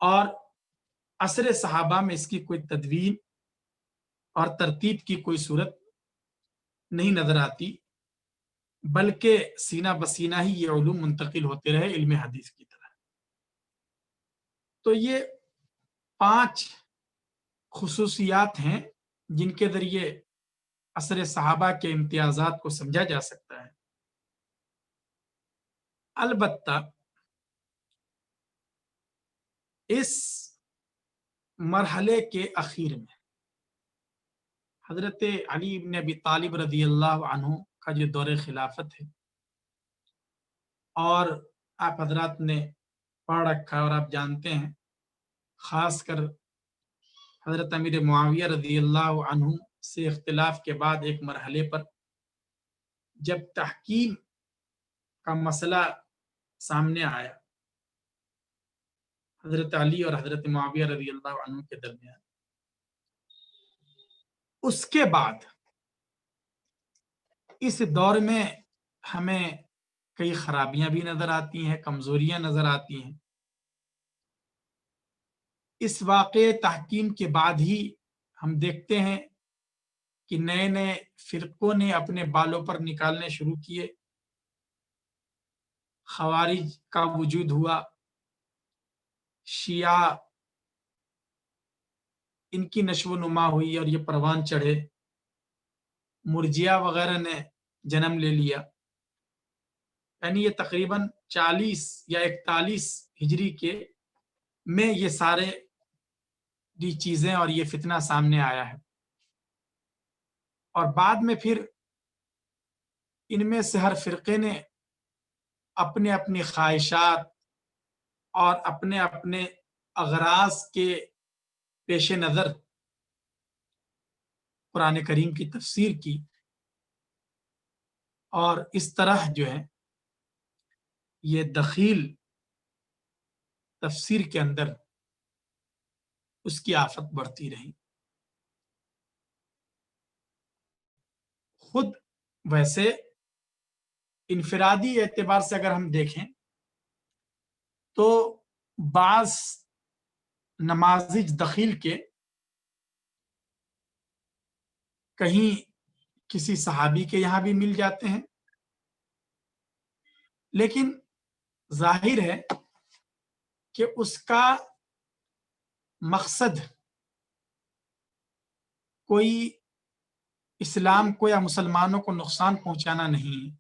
B: اور عصر صحابہ میں اس کی کوئی تدوین اور ترتیب کی کوئی صورت نہیں نظر آتی، بلکہ سینہ بسینہ ہی یہ علوم منتقل ہوتے رہے علم حدیث کی طرح۔ تو یہ 5 خصوصیات ہیں جن کے ذریعے عصر صحابہ کے امتیازات کو سمجھا جا سکتا ہے۔ البتہ اس مرحلے کے اخیر میں حضرت علی بن ابی طالب رضی اللہ عنہ کا جو دور خلافت ہے، اور آپ حضرات نے پڑھ رکھا اور آپ جانتے ہیں، خاص کر حضرت امیر معاویہ رضی اللہ عنہ سے اختلاف کے بعد ایک مرحلے پر جب تحکیم کا مسئلہ سامنے آیا حضرت علی اور حضرت معاویہ رضی اللہ عنہ کے درمیان، اس کے بعد اس دور میں ہمیں کئی خرابیاں بھی نظر آتی ہیں، کمزوریاں نظر آتی ہیں۔ اس واقعے تحکیم کے بعد ہی ہم دیکھتے ہیں کہ نئے نئے فرقوں نے اپنے بالوں پر نکالنے شروع کیے، خوارج کا وجود ہوا، شیعہ ان کی نشو و نما ہوئی اور یہ پروان چڑھے، مرجیہ وغیرہ نے جنم لے لیا، یعنی یہ تقریباً 40 یا 41 ہجری کے میں یہ سارے چیزیں اور یہ فتنہ سامنے آیا ہے، اور بعد میں پھر ان میں سے ہر فرقے نے اپنے اپنی خواہشات اور اپنے اپنے اغراض کے پیش نظر قرآن کریم کی تفسیر کی، اور اس طرح جو ہے یہ دخیل تفسیر کے اندر اس کی آفت بڑھتی رہی۔ خود ویسے انفرادی اعتبار سے اگر ہم دیکھیں تو بعض نمازج دخیل کے کہیں کسی صحابی کے یہاں بھی مل جاتے ہیں، لیکن ظاہر ہے کہ اس کا مقصد کوئی اسلام کو یا مسلمانوں کو نقصان پہنچانا نہیں ہے،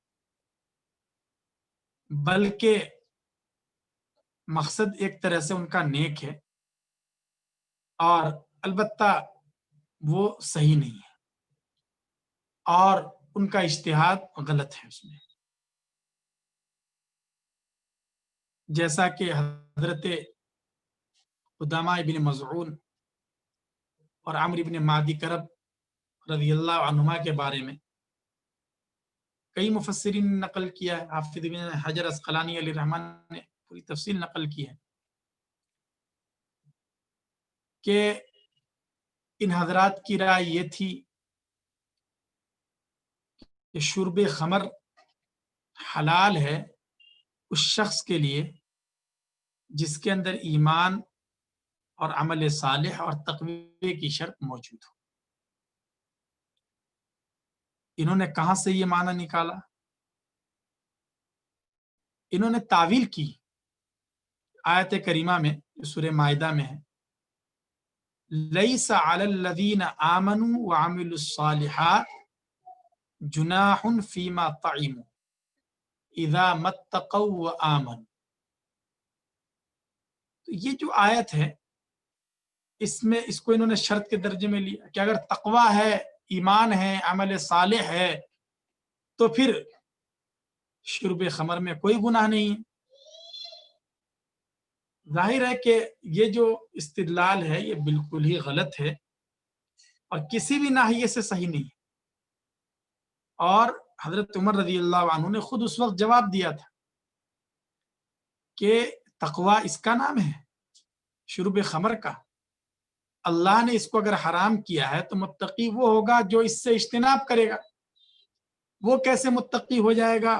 B: بلکہ مقصد ایک طرح سے ان کا نیک ہے، اور البتہ وہ صحیح نہیں ہے اور ان کا اجتہاد غلط ہے اس میں، جیسا کہ حضرت قدامہ ابن مظعون اور عمرو ابن معدی کرب رضی اللہ عنہما کے بارے میں کئی مفسرین نے نقل کیا ہے، حافظ ابن حجر اسقلانی علیہ الرحمن نے پوری تفصیل نقل کی ہے کہ ان حضرات کی رائے یہ تھی کہ شرب خمر حلال ہے اس شخص کے لیے جس کے اندر ایمان اور عمل صالح اور تقوی کی شرط موجود ہو۔ انہوں نے کہاں سے یہ معنی نکالا؟ انہوں نے تعویل کی آیت کریمہ میں جو سورہ مائدہ میں ہے، لیس علی الذین آمنوا وعملوا الصالحات جناح فیما طعموا اذا ما اتقوا وآمنوا۔ تو یہ جو آیت ہے اس میں اس کو انہوں نے شرط کے درجے میں لیا کہ اگر تقوی ہے، ایمان ہے، عمل صالح ہے تو پھر شرب خمر میں کوئی گناہ نہیں ہے۔ ظاہر ہے کہ یہ جو استدلال ہے یہ بالکل ہی غلط ہے اور کسی بھی ناحیے سے صحیح نہیں ہے، اور حضرت عمر رضی اللہ عنہ نے خود اس وقت جواب دیا تھا کہ تقوی اس کا نام ہے، شرب خمر کا۔ اللہ نے اس کو اگر حرام کیا ہے تو متقی وہ ہوگا جو اس سے اجتناب کرے گا۔ وہ کیسے متقی ہو جائے گا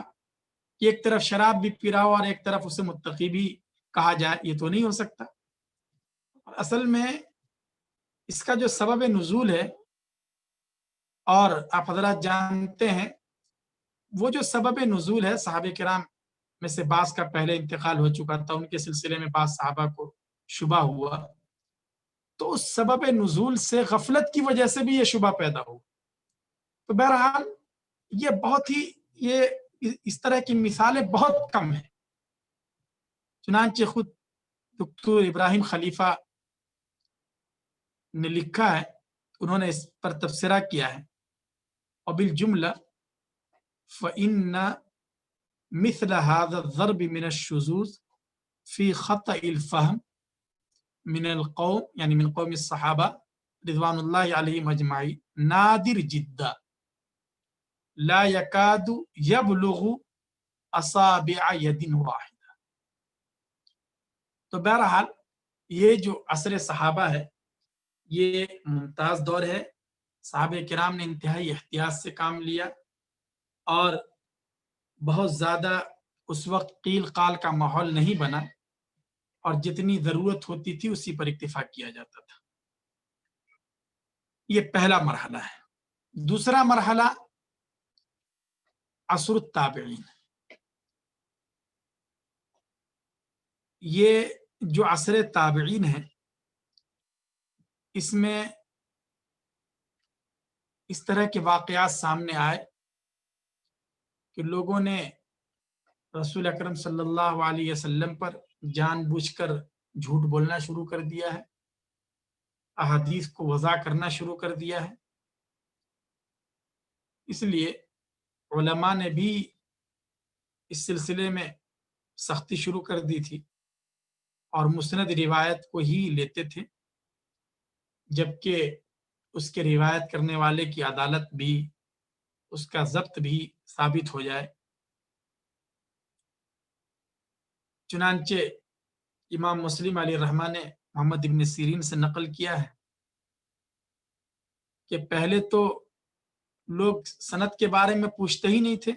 B: کہ ایک طرف شراب بھی پی رہا ہو اور ایک طرف اسے متقی بھی کہا جائے؟ یہ تو نہیں ہو سکتا۔ اصل میں اس کا جو سبب نزول ہے، اور آپ حضرات جانتے ہیں وہ جو سبب نزول ہے، صحابہ کرام میں سے بعض کا پہلے انتقال ہو چکا تھا، ان کے سلسلے میں بعض صحابہ کو شبہ ہوا، تو اس سبب نزول سے غفلت کی وجہ سے بھی یہ شبہ پیدا ہو۔ تو بہرحال یہ بہت ہی اس طرح کی مثالیں بہت کم ہیں۔ چنانچہ خود دکتور ابراہیم خلیفہ نے لکھا ہے، انہوں نے اس پر تبصرہ کیا ہے، وبالجملہ فإن مثل هذا الضرب من الشذوذ في خطأ الفهم من القوم، یعنی من قوم الصحابہ رضوان اللہ علیہم اجمعین، نادر جدا لا يكاد يبلغ اصابع ید واحدہ۔ تو بہرحال یہ جو عصر صحابہ ہے یہ ممتاز دور ہے، صحابہ کرام نے انتہائی احتیاط سے کام لیا، اور بہت زیادہ اس وقت قیل قال کا ماحول نہیں بنا، اور جتنی ضرورت ہوتی تھی اسی پر اکتفا کیا جاتا تھا۔ یہ پہلا مرحلہ ہے۔ دوسرا مرحلہ عصر التابعین۔ یہ جو عصر تابعین ہے اس میں اس طرح کے واقعات سامنے آئے کہ لوگوں نے رسول اکرم صلی اللہ علیہ وسلم پر جان بوجھ کر جھوٹ بولنا شروع کر دیا ہے، احادیث کو وضع کرنا شروع کر دیا ہے۔ اس لیے علماء نے بھی اس سلسلے میں سختی شروع کر دی تھی اور مسند روایت کو ہی لیتے تھے، جبکہ اس کے روایت کرنے والے کی عدالت بھی، اس کا ضبط بھی ثابت ہو جائے۔ چنانچہ امام مسلم علیہ الرحمہ نے محمد ابن سیرین سے نقل کیا ہے کہ پہلے تو لوگ سند کے بارے میں پوچھتے ہی نہیں تھے،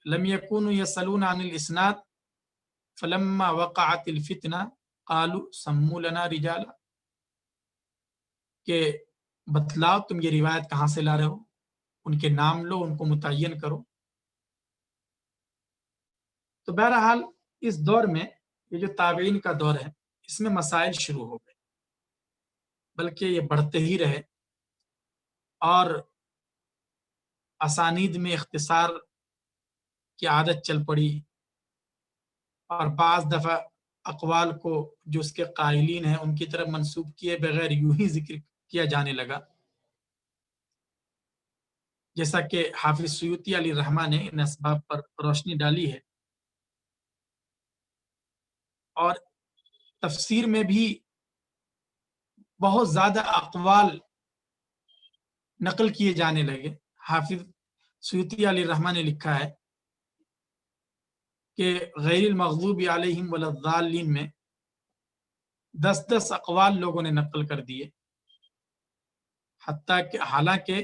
B: لم یکونوا یسألون عن الاسناد فلما وقعت الفتنہ قالوا سموا لنا رجالا، کہ بتلاؤ تم یہ روایت کہاں سے لا رہے ہو، ان کے نام لو، ان کو متعین کرو۔ تو بہرحال اس دور میں، یہ جو تابعین کا دور ہے، اس میں مسائل شروع ہو گئے، بلکہ یہ بڑھتے ہی رہے، اور اسانید میں اختصار کی عادت چل پڑی، اور بعض دفعہ اقوال کو جو اس کے قائلین ہیں ان کی طرف منسوب کیے بغیر یوں ہی ذکر کیا جانے لگا، جیسا کہ حافظ سیوطی علیہ الرحمہ نے ان اسباب پر روشنی ڈالی ہے۔ اور تفسیر میں بھی بہت زیادہ اقوال نقل کیے جانے لگے۔ حافظ سیوطی علیہ الرحمہ نے لکھا ہے کہ غیر المغضوب علیہم ولا الضالین میں 10 اقوال لوگوں نے نقل کر دیے، حتیٰ کہ حالانکہ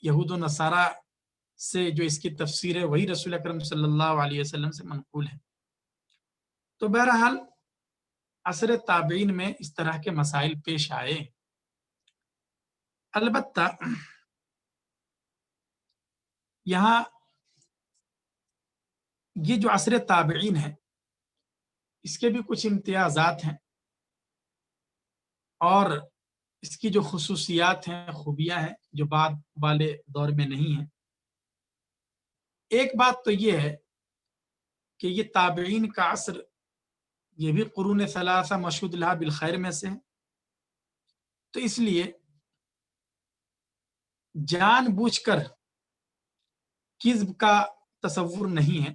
B: یہود و نصارہ سے جو اس کی تفسیر ہے وہی رسول اکرم صلی اللہ علیہ وسلم سے منقول ہے۔ تو بہرحال عصر تابعین میں اس طرح کے مسائل پیش آئے۔ البتہ یہاں یہ جو عصر تابعین ہے اس کے بھی کچھ امتیازات ہیں، اور اس کی جو خصوصیات ہیں، خوبیاں ہیں، جو بعد والے دور میں نہیں ہیں۔ ایک بات تو یہ ہے کہ یہ تابعین کا عصر، یہ بھی قرون ثلاثہ مشہود لہا بالخیر میں سے ہے، تو اس لیے جان بوجھ کر کذب کا تصور نہیں ہے۔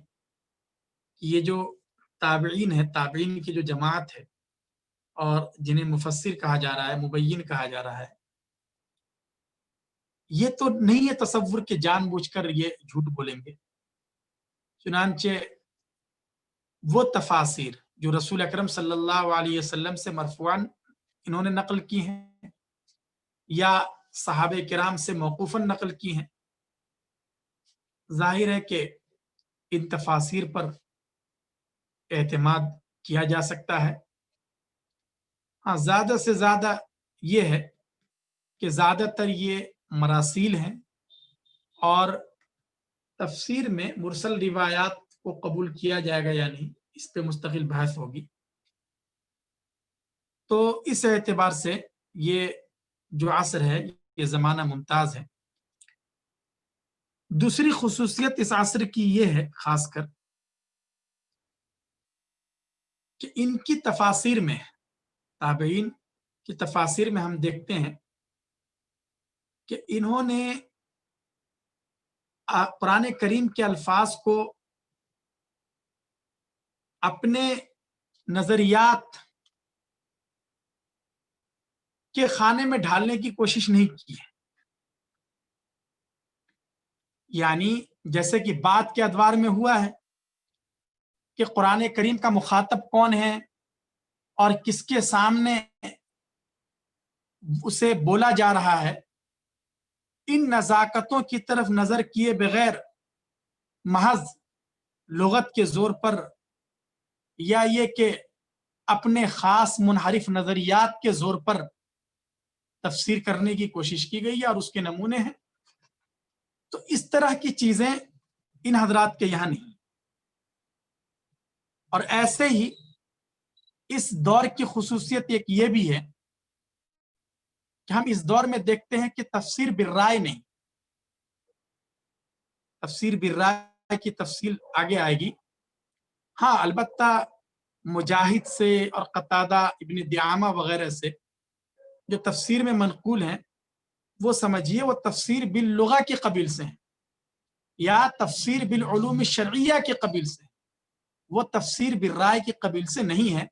B: یہ جو تابعین ہے، تابعین کی جو جماعت ہے، اور جنہیں مفسر کہا جا رہا ہے، مبین کہا جا رہا ہے، یہ تو نہیں ہے تصور کہ جان بوجھ کر یہ جھوٹ بولیں گے۔ چنانچہ وہ تفاسیر جو رسول اکرم صلی اللہ علیہ وسلم سے مرفوعاً انہوں نے نقل کی ہیں یا صحابہ کرام سے موقوفاً نقل کی ہیں، ظاہر ہے کہ ان تفاسیر پر اعتماد کیا جا سکتا ہے۔ ہاں، زیادہ سے زیادہ یہ ہے کہ زیادہ تر یہ مراسیل ہیں، اور تفسیر میں مرسل روایات کو قبول کیا جائے گا یا نہیں، اس پہ مستقل بحث ہوگی۔ تو اس اعتبار سے یہ جو عصر ہے یہ زمانہ ممتاز ہے۔ دوسری خصوصیت اس عصر کی یہ ہے خاص کر کہ ان کی تفاسیر میں، تابعین کی تفاسیر میں ہم دیکھتے ہیں کہ انہوں نے قرآن کریم کے الفاظ کو اپنے نظریات کے خانے میں ڈھالنے کی کوشش نہیں کی ہے۔ یعنی جیسے کہ بات کے ادوار میں ہوا ہے کہ قرآن کریم کا مخاطب کون ہے اور کس کے سامنے اسے بولا جا رہا ہے، ان نزاکتوں کی طرف نظر کیے بغیر محض لغت کے زور پر، یا یہ کہ اپنے خاص منحرف نظریات کے زور پر تفسیر کرنے کی کوشش کی گئی ہے، اور اس کے نمونے ہیں۔ تو اس طرح کی چیزیں ان حضرات کے یہاں نہیں۔ اور ایسے ہی اس دور کی خصوصیت ایک یہ بھی ہے کہ ہم اس دور میں دیکھتے ہیں کہ تفسیر بالرائے نہیں، تفسیر بالرائے کی تفصیل آگے آئے گی۔ ہاں، البتہ مجاہد سے اور قتادہ ابن دعامہ وغیرہ سے جو تفسیر میں منقول ہیں وہ سمجھیے وہ تفسیر باللغہ کے قبیل سے ہیں یا تفسیر بالعلوم الشرعیہ کے قبیل سے، وہ تفسیر بالرائے کے قبیل سے نہیں ہے۔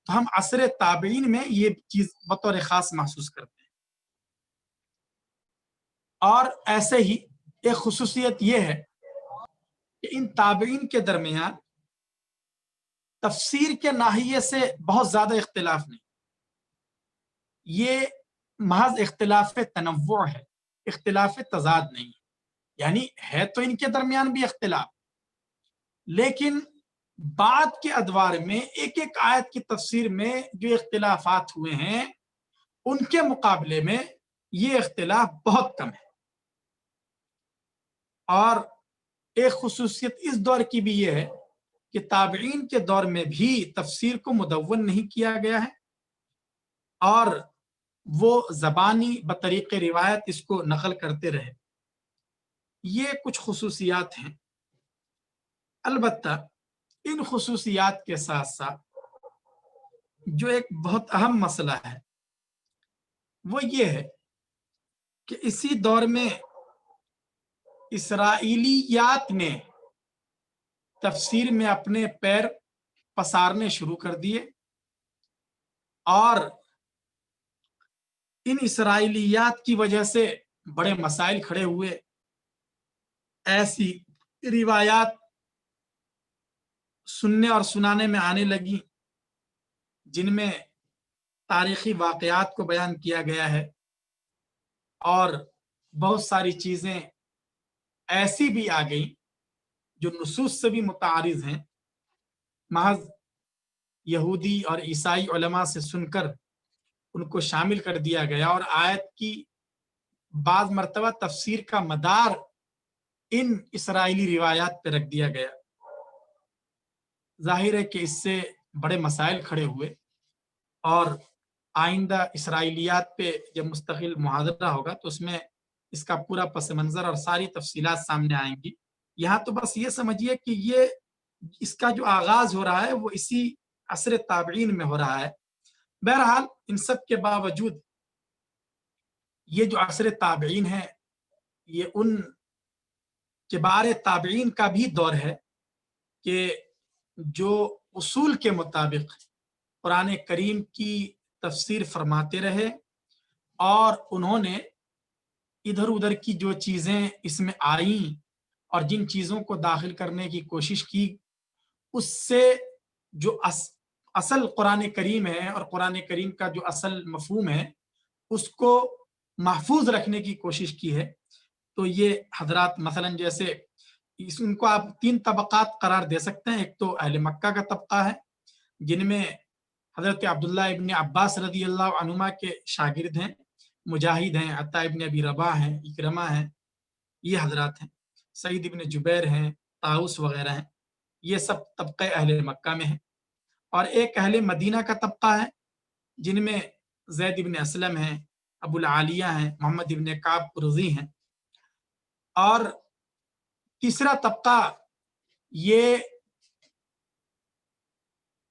B: تو ہم عصر تابعین میں یہ چیز بطور خاص محسوس کرتے ہیں۔ اور ایسے ہی ایک خصوصیت یہ ہے کہ ان تابعین کے درمیان تفسیر کے ناحیے سے بہت زیادہ اختلاف نہیں، یہ محض اختلاف تنوع ہے، اختلاف تضاد نہیں ہے۔ یعنی ہے تو ان کے درمیان بھی اختلاف، لیکن بعد کے ادوار میں ایک ایک آیت کی تفسیر میں جو اختلافات ہوئے ہیں ان کے مقابلے میں یہ اختلاف بہت کم ہے۔ اور ایک خصوصیت اس دور کی بھی یہ ہے کہ تابعین کے دور میں بھی تفسیر کو مدون نہیں کیا گیا ہے اور وہ زبانی بطریق روایت اس کو نقل کرتے رہے۔ یہ کچھ خصوصیات ہیں۔ البتہ ان خصوصیات کے ساتھ ساتھ جو ایک بہت اہم مسئلہ ہے وہ یہ ہے کہ اسی دور میں اسرائیلیات نے تفسیر میں اپنے پیر پسارنے شروع کر دیے اور ان اسرائیلیات کی وجہ سے بڑے مسائل کھڑے ہوئے۔ ایسی روایات سننے اور سنانے میں آنے لگی جن میں تاریخی واقعات کو بیان کیا گیا ہے اور بہت ساری چیزیں ایسی بھی آ گئیں جو نصوص سے بھی متعارض ہیں، محض یہودی اور عیسائی علماء سے سن کر ان کو شامل کر دیا گیا اور آیت کی بعض مرتبہ تفسیر کا مدار ان اسرائیلی روایات پہ رکھ دیا گیا۔ ظاہر ہے کہ اس سے بڑے مسائل کھڑے ہوئے اور آئندہ اسرائیلیات پہ جب مستقل محاضرہ ہوگا تو اس میں اس کا پورا پس منظر اور ساری تفصیلات سامنے آئیں گی۔ یہاں تو بس یہ سمجھیے کہ یہ اس کا جو آغاز ہو رہا ہے وہ اسی عصر تابعین میں ہو رہا ہے۔ بہرحال ان سب کے باوجود یہ جو عصر تابعین ہے یہ ان کبار تابعین کا بھی دور ہے کہ جو اصول کے مطابق قرآن کریم کی تفسیر فرماتے رہے اور انہوں نے ادھر ادھر کی جو چیزیں اس میں آئیں اور جن چیزوں کو داخل کرنے کی کوشش کی اس سے جو اصل قرآن کریم ہے اور قرآن کریم کا جو اصل مفہوم ہے اس کو محفوظ رکھنے کی کوشش کی ہے۔ تو یہ حضرات مثلا جیسے ان کو آپ تین طبقات قرار دے سکتے ہیں۔ ایک تو اہل مکہ کا طبقہ ہے جن میں حضرت عبداللہ ابن عباس رضی اللہ عنہما کے شاگرد ہیں، مجاہد ہیں، عطا ابن ابی رباح ہیں، اکرمہ ہیں، یہ حضرات ہیں، سعید ابن جبیر ہیں، طاؤس وغیرہ ہیں، یہ سب طبقہ اہل مکہ میں ہیں۔ اور ایک اہل مدینہ کا طبقہ ہے جن میں زید ابن اسلم ہیں، ابو العالیہ ہیں، محمد ابن کعب قرظی ہیں۔ اور تیسرا طبقہ یہ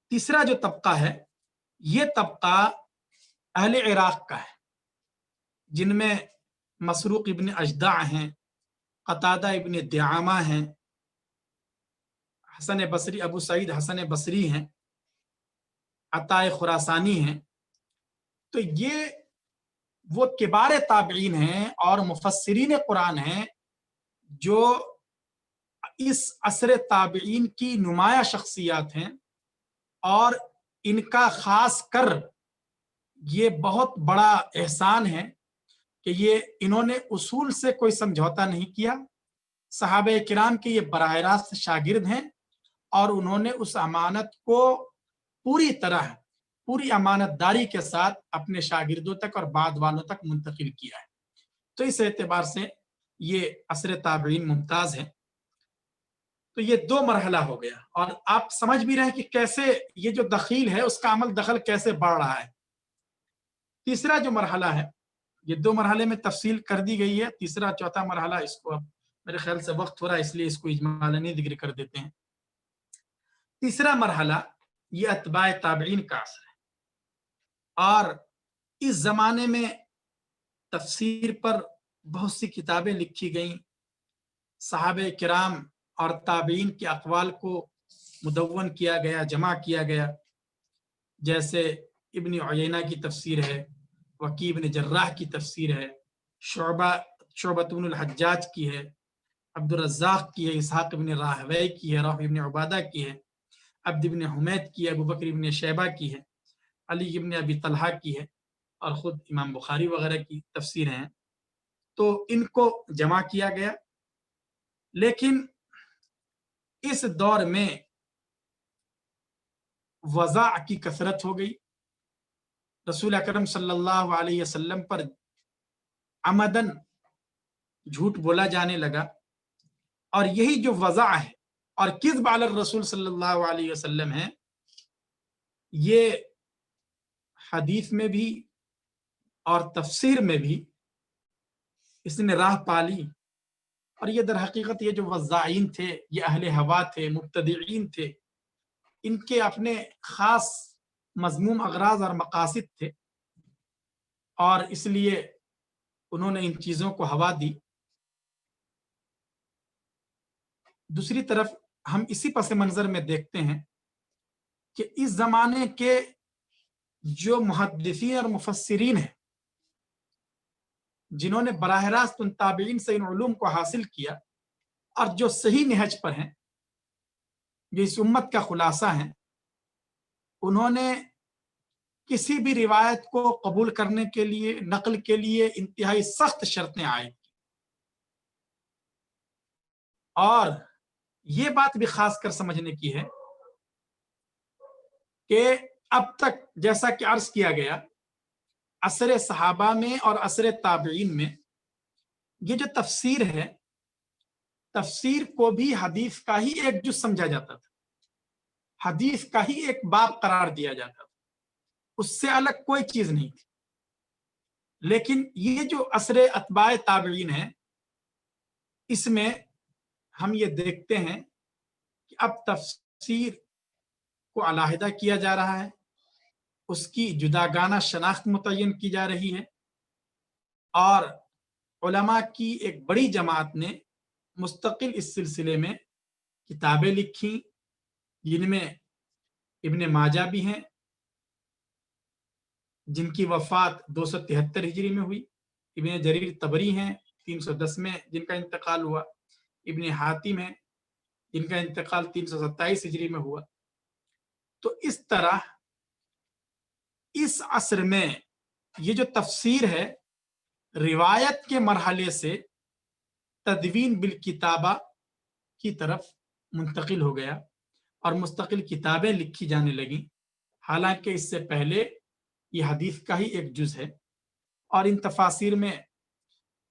B: تیسرا جو طبقہ ہے یہ طبقہ اہل عراق کا ہے جن میں مسروق ابن اجدع ہیں، قتادہ ابن دعامہ ہیں، حسن بصری ابو سعید حسن بصری ہیں، عطا خراسانی ہیں۔ تو یہ وہ کبار تابعین ہیں اور مفسرین قرآن ہیں جو اس عصر تابعین کی نمایاں شخصیات ہیں اور ان کا خاص کر یہ بہت بڑا احسان ہے کہ یہ انہوں نے اصول سے کوئی سمجھوتا نہیں کیا۔ صحابہ کرام کے یہ براہ راست شاگرد ہیں اور انہوں نے اس امانت کو پوری طرح پوری امانت داری کے ساتھ اپنے شاگردوں تک اور بعد والوں تک منتقل کیا ہے۔ تو اس اعتبار سے یہ عصر تابعین ممتاز ہے۔ تو یہ دو مرحلہ ہو گیا اور آپ سمجھ بھی رہے ہیں کہ کیسے یہ جو دخیل ہے اس کا عمل دخل کیسے بڑھ رہا ہے۔ تیسرا جو مرحلہ ہے یہ دو مرحلے میں تفصیل کر دی گئی ہے، تیسرا چوتھا مرحلہ اس کو اب میرے خیال سے وقت ہو رہا ہے اس لیے اس کو اجمالاً ذکر کر دیتے ہیں۔ تیسرا مرحلہ یہ اتباع تابعین کا عصر ہے اور اس زمانے میں تفسیر پر بہت سی کتابیں لکھی گئیں، صحابہ کرام اور تابعین کے اقوال کو مدون کیا گیا، جمع کیا گیا، جیسے ابن عیینہ کی تفسیر ہے، وکیع بن جراح کی تفسیر ہے، شعبۃ بن الحجاج کی ہے، عبد الرزاق کی ہے، اسحاق بن راہویہ کی ہے، روح بن عبادہ کی ہے، عبد بن حمید کی ہے، ابو بکر بن شیبہ کی ہے، علی بن ابی طلحہ کی ہے، اور خود امام بخاری وغیرہ کی تفسیر ہیں۔ تو ان کو جمع کیا گیا، لیکن اس دور میں وضع کی کثرت ہو گئی، رسول اکرم صلی اللہ علیہ وسلم پر عمدن جھوٹ بولا جانے لگا، اور یہی جو وضع ہے اور کذب علی الرسول صلی اللہ علیہ وسلم ہے، یہ حدیث میں بھی اور تفسیر میں بھی اس نے راہ پالی، اور یہ در حقیقت یہ جو وضاعین تھے، یہ اہل ہوا تھے، مبتدعین تھے، ان کے اپنے خاص مذموم اغراض اور مقاصد تھے، اور اس لیے انہوں نے ان چیزوں کو ہوا دی۔ دوسری طرف ہم اسی پس منظر میں دیکھتے ہیں کہ اس زمانے کے جو محدثین اور مفسرین ہیں، جنہوں نے براہ راست ان تابعین سے ان علوم کو حاصل کیا اور جو صحیح نہج پر ہیں، جو اس امت کا خلاصہ ہیں، انہوں نے کسی بھی روایت کو قبول کرنے کے لیے، نقل کے لیے انتہائی سخت شرطیں عائد کی، اور یہ بات بھی خاص کر سمجھنے کی ہے کہ اب تک جیسا کہ عرض کیا گیا، عصر صحابہ میں اور عصر تابعین میں یہ جو تفسیر ہے، تفسیر کو بھی حدیث کا ہی ایک جز سمجھا جاتا تھا، حدیث کا ہی ایک باب قرار دیا جاتا تھا، اس سے الگ کوئی چیز نہیں تھی۔ لیکن یہ جو عصر اتباع تابعین ہے، اس میں ہم یہ دیکھتے ہیں کہ اب تفسیر کو علیحدہ کیا جا رہا ہے، اس کی جداگانہ شناخت متعین کی جا رہی ہے، اور علماء کی ایک بڑی جماعت نے مستقل اس سلسلے میں کتابیں لکھی، جن میں ابن ماجہ بھی ہیں، جن کی وفات 273 ہجری میں ہوئی، ابن جریر طبری ہیں 310 میں جن کا انتقال ہوا، ابن حاتم ہیں جن کا انتقال 327 ہجری میں ہوا۔ تو اس طرح اس عصر میں یہ جو تفسیر ہے، روایت کے مرحلے سے تدوین بالکتابہ کی طرف منتقل ہو گیا، اور مستقل کتابیں لکھی جانے لگیں، حالانکہ اس سے پہلے یہ حدیث کا ہی ایک جز ہے۔ اور ان تفاسیر میں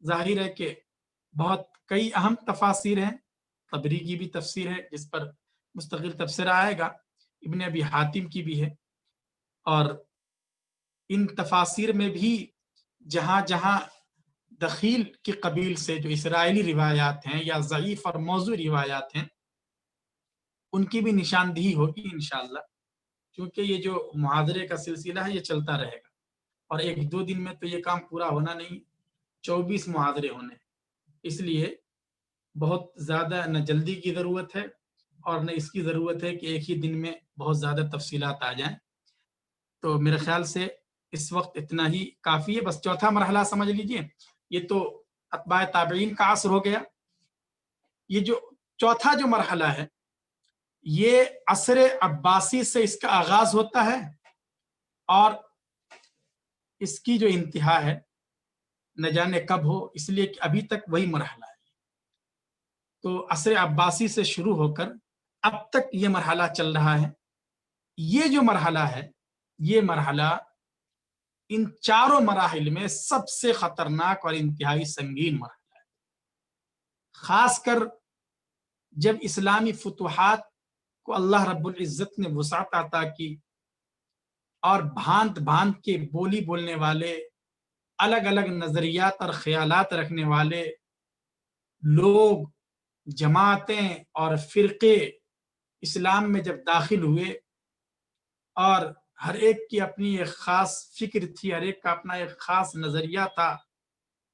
B: ظاہر ہے کہ بہت کئی اہم تفاسیر ہیں، طبری کی بھی تفسیر ہے جس پر مستقل تبصرہ آئے گا، ابن ابی حاتم کی بھی ہے، اور ان تفاسیر میں بھی جہاں جہاں دخیل کے قبیل سے جو اسرائیلی روایات ہیں یا ضعیف اور موضوع روایات ہیں، ان کی بھی نشاندہی ہوگی انشاءاللہ، کیونکہ یہ جو محاضرے کا سلسلہ ہے یہ چلتا رہے گا، اور ایک دو دن میں تو یہ کام پورا ہونا نہیں، 24 محاضرے ہونے، اس لیے بہت زیادہ نہ جلدی کی ضرورت ہے اور نہ اس کی ضرورت ہے کہ ایک ہی دن میں بہت زیادہ تفصیلات آ جائیں۔ تو میرے خیال سے اس وقت اتنا ہی کافی ہے، بس چوتھا مرحلہ سمجھ لیجئے، یہ تو اتباع تابعین کا عصر ہو گیا۔ یہ جو چوتھا جو مرحلہ ہے، یہ عصر عباسی سے اس کا آغاز ہوتا ہے، اور اس کی جو انتہا ہے نہ جانے کب ہو، اس لیے کہ ابھی تک وہی مرحلہ ہے۔ تو عصر عباسی سے شروع ہو کر اب تک یہ مرحلہ چل رہا ہے۔ یہ جو مرحلہ ہے، یہ مرحلہ ان چاروں مراحل میں سب سے خطرناک اور انتہائی سنگین مرحلہ ہے، خاص کر جب اسلامی فتوحات کو اللہ رب العزت نے وسعت عطا کی، اور بھانت بھانت کے بولی بولنے والے، الگ الگ نظریات اور خیالات رکھنے والے لوگ، جماعتیں اور فرقے اسلام میں جب داخل ہوئے، اور ہر ایک کی اپنی ایک خاص فکر تھی، ہر ایک کا اپنا ایک خاص نظریہ تھا.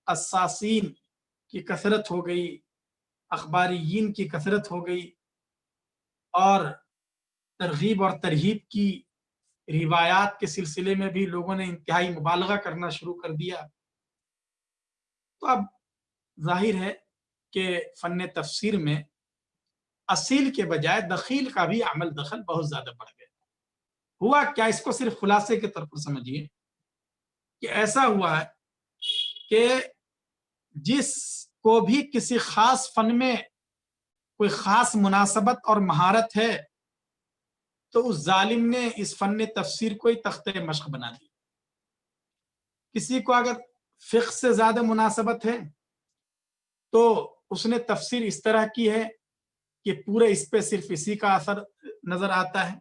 B: قصاصین کی کثرت ہو گئی، اخباریین کی کثرت ہو گئی، اور ترغیب اور ترہیب کی روایات کے سلسلے میں بھی لوگوں نے انتہائی مبالغہ کرنا شروع کر دیا. تو اب ظاہر ہے کہ فن تفسیر میں اصیل کے بجائے دخیل کا بھی عمل دخل بہت زیادہ بڑھ گیا. ہوا کیا، اس کو صرف خلاصے کے طور پر سمجھیے کہ ایسا ہوا ہے کہ جس کو بھی کسی خاص فن میں کوئی خاص مناسبت اور مہارت ہے تو اس ظالم نے اس فن تفسیر کو ہی تختہ مشق بنا دیا. کسی کو اگر فقہ سے زیادہ مناسبت ہے تو اس نے تفسیر اس طرح کی ہے کہ پورے اس پہ صرف اسی کا اثر نظر آتا ہے.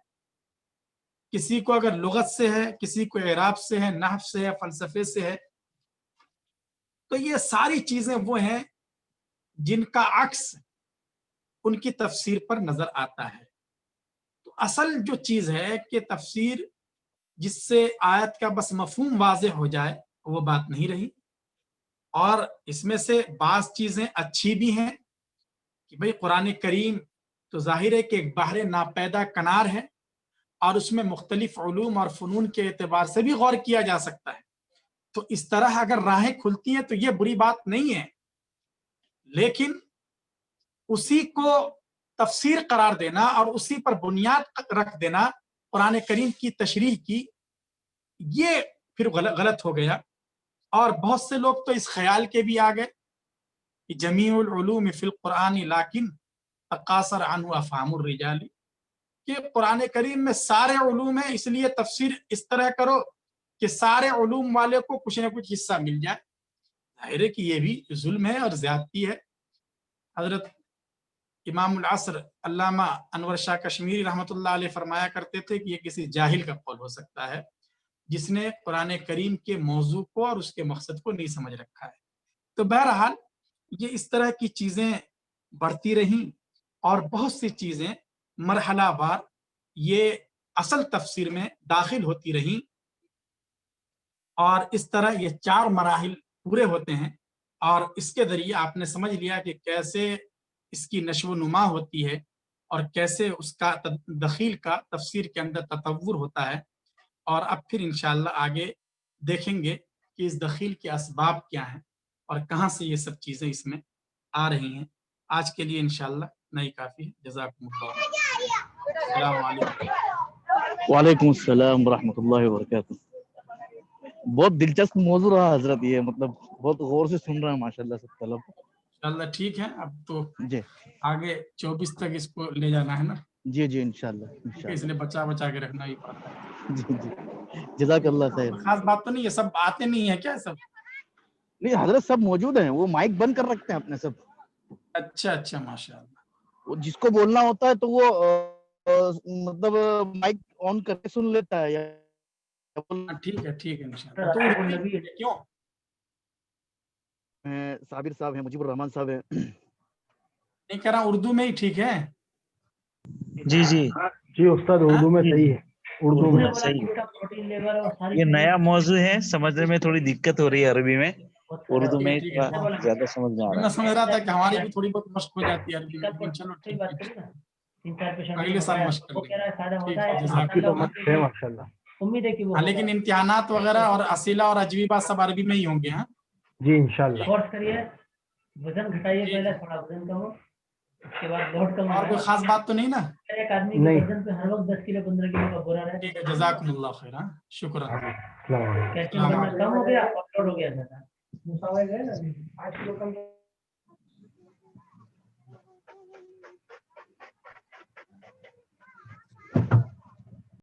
B: کسی کو اگر لغت سے ہے، کسی کو اعراب سے ہے، نحو سے ہے، فلسفے سے ہے. تو یہ ساری چیزیں وہ ہیں جن کا عکس ان کی تفسیر پر نظر آتا ہے. تو اصل جو چیز ہے کہ تفسیر جس سے آیت کا بس مفہوم واضح ہو جائے وہ بات نہیں رہی. اور اس میں سے بعض چیزیں اچھی بھی ہیں کہ بھئی قرآن کریم تو ظاہر ہے کہ ایک بحر ناپیدا کنار ہے اور اس میں مختلف علوم اور فنون کے اعتبار سے بھی غور کیا جا سکتا ہے. تو اس طرح اگر راہیں کھلتی ہیں تو یہ بری بات نہیں ہے، لیکن اسی کو تفسیر قرار دینا اور اسی پر بنیاد رکھ دینا قرآن کریم کی تشریح کی، یہ پھر غلط ہو گیا. اور بہت سے لوگ تو اس خیال کے بھی آ گئے کہ جمیع العلوم فی القرآن لیکن تقاصر عنہ افہام الرجال، کہ قرآن کریم میں سارے علوم ہیں اس لیے تفسیر اس طرح کرو کہ سارے علوم والے کو کچھ نہ کچھ حصہ مل جائے. ظاہر ہے کہ یہ بھی ظلم ہے اور زیادتی ہے. حضرت امام العصر علامہ انور شاہ کشمیری رحمۃ اللہ علیہ فرمایا کرتے تھے کہ یہ کسی جاہل کا قول ہو سکتا ہے جس نے قرآن کریم کے موضوع کو اور اس کے مقصد کو نہیں سمجھ رکھا ہے. تو بہرحال یہ اس طرح کی چیزیں بڑھتی رہیں اور بہت سی چیزیں مرحلہ وار یہ اصل تفسیر میں داخل ہوتی رہیں، اور اس طرح یہ 4 مراحل پورے ہوتے ہیں. اور اس کے ذریعے آپ نے سمجھ لیا کہ کیسے اس کی نشو و نما ہوتی ہے اور کیسے اس کا دخیل کا تفسیر کے اندر تطور ہوتا ہے. اور اب پھر انشاءاللہ آگے دیکھیں گے کہ اس دخیل کے اسباب کیا ہیں اور کہاں سے یہ سب چیزیں اس میں آ رہی ہیں. آج کے لیے انشاءاللہ نہیں کافی ہے. جزاکم اللہ. السلام علیکم.
A: وعلیکم السلام ورحمۃ اللہ وبرکاتہ. بہت دلچسپ موضوع رہا حضرت، یہ مطلب بہت غور سے سن رہے ہیں ماشاءاللہ سب طلب.
B: انشاءاللہ ٹھیک ہے. اب تو
A: جی
B: آگے 24 تک اس کو لے جانا ہے نا.
A: جی جی انشاءاللہ
B: اس لیے بچا کے رکھنا ہی پڑ رہا ہے.
A: جی جی جزاک اللہ خیر.
B: خاص بات تو نہیں ہے، سب آتے نہیں ہے کیا سب؟
A: نہیں حضرت سب موجود ہیں، وہ مائک بند کر رکھتے ہیں اپنے سب.
B: اچھا ماشاءاللہ.
A: جس کو بولنا ہوتا ہے تو وہ مطلب مائک آن کر کے سن لیتا ہے.
B: ٹھیک ہے انشاءاللہ. تو اردو کیوں؟
A: صابر صاحب ہیں، مجیب الرحمان صاحب ہیں.
B: نہیں کہہ رہا اردو میں ہی ٹھیک ہے.
C: جی استاد اردو میں صحیح ہے. اردو میں صحیح. یہ نیا موضوع ہے، سمجھنے میں تھوڑی دقت ہو رہی ہے عربی میں. اردو میں زیادہ سمجھ میں آ رہا
B: میں
C: ہے.
B: سمجھ رہا تھا کہ ہماری بھی تھوڑی بہت مشق ہو جاتی ہے عربی میں، لیکن چلو ٹھیک ہے. اگلے سال مشق کر لیں گے.
C: آپ کی تو مشق ہے ماشاءاللہ.
B: لیکن امتحانات وغیرہ اور اسئلہ اور اجوبہ سب عربی میں ہی ہوں گے. ہاں
C: جی انشاءاللہ.
D: وزن گھٹائیے پہلے تھوڑا وزن کم ہو، اس کے بعد لوڈ کم.
B: اور کوئی خاص بات تو نہیں نا؟
D: ایک آدمی کے وزن پہ ہر وقت 10 کلو 15 کلو کا بورا رہے.
B: ٹھیک ہے. جزاکم اللہ خیر. شکریہ.
C: السلام علیکم.
D: کیلشیم کم ہو گیا اور لوڈ ہو گیا زیادہ. مساوی گئے نا 8 کلو کم.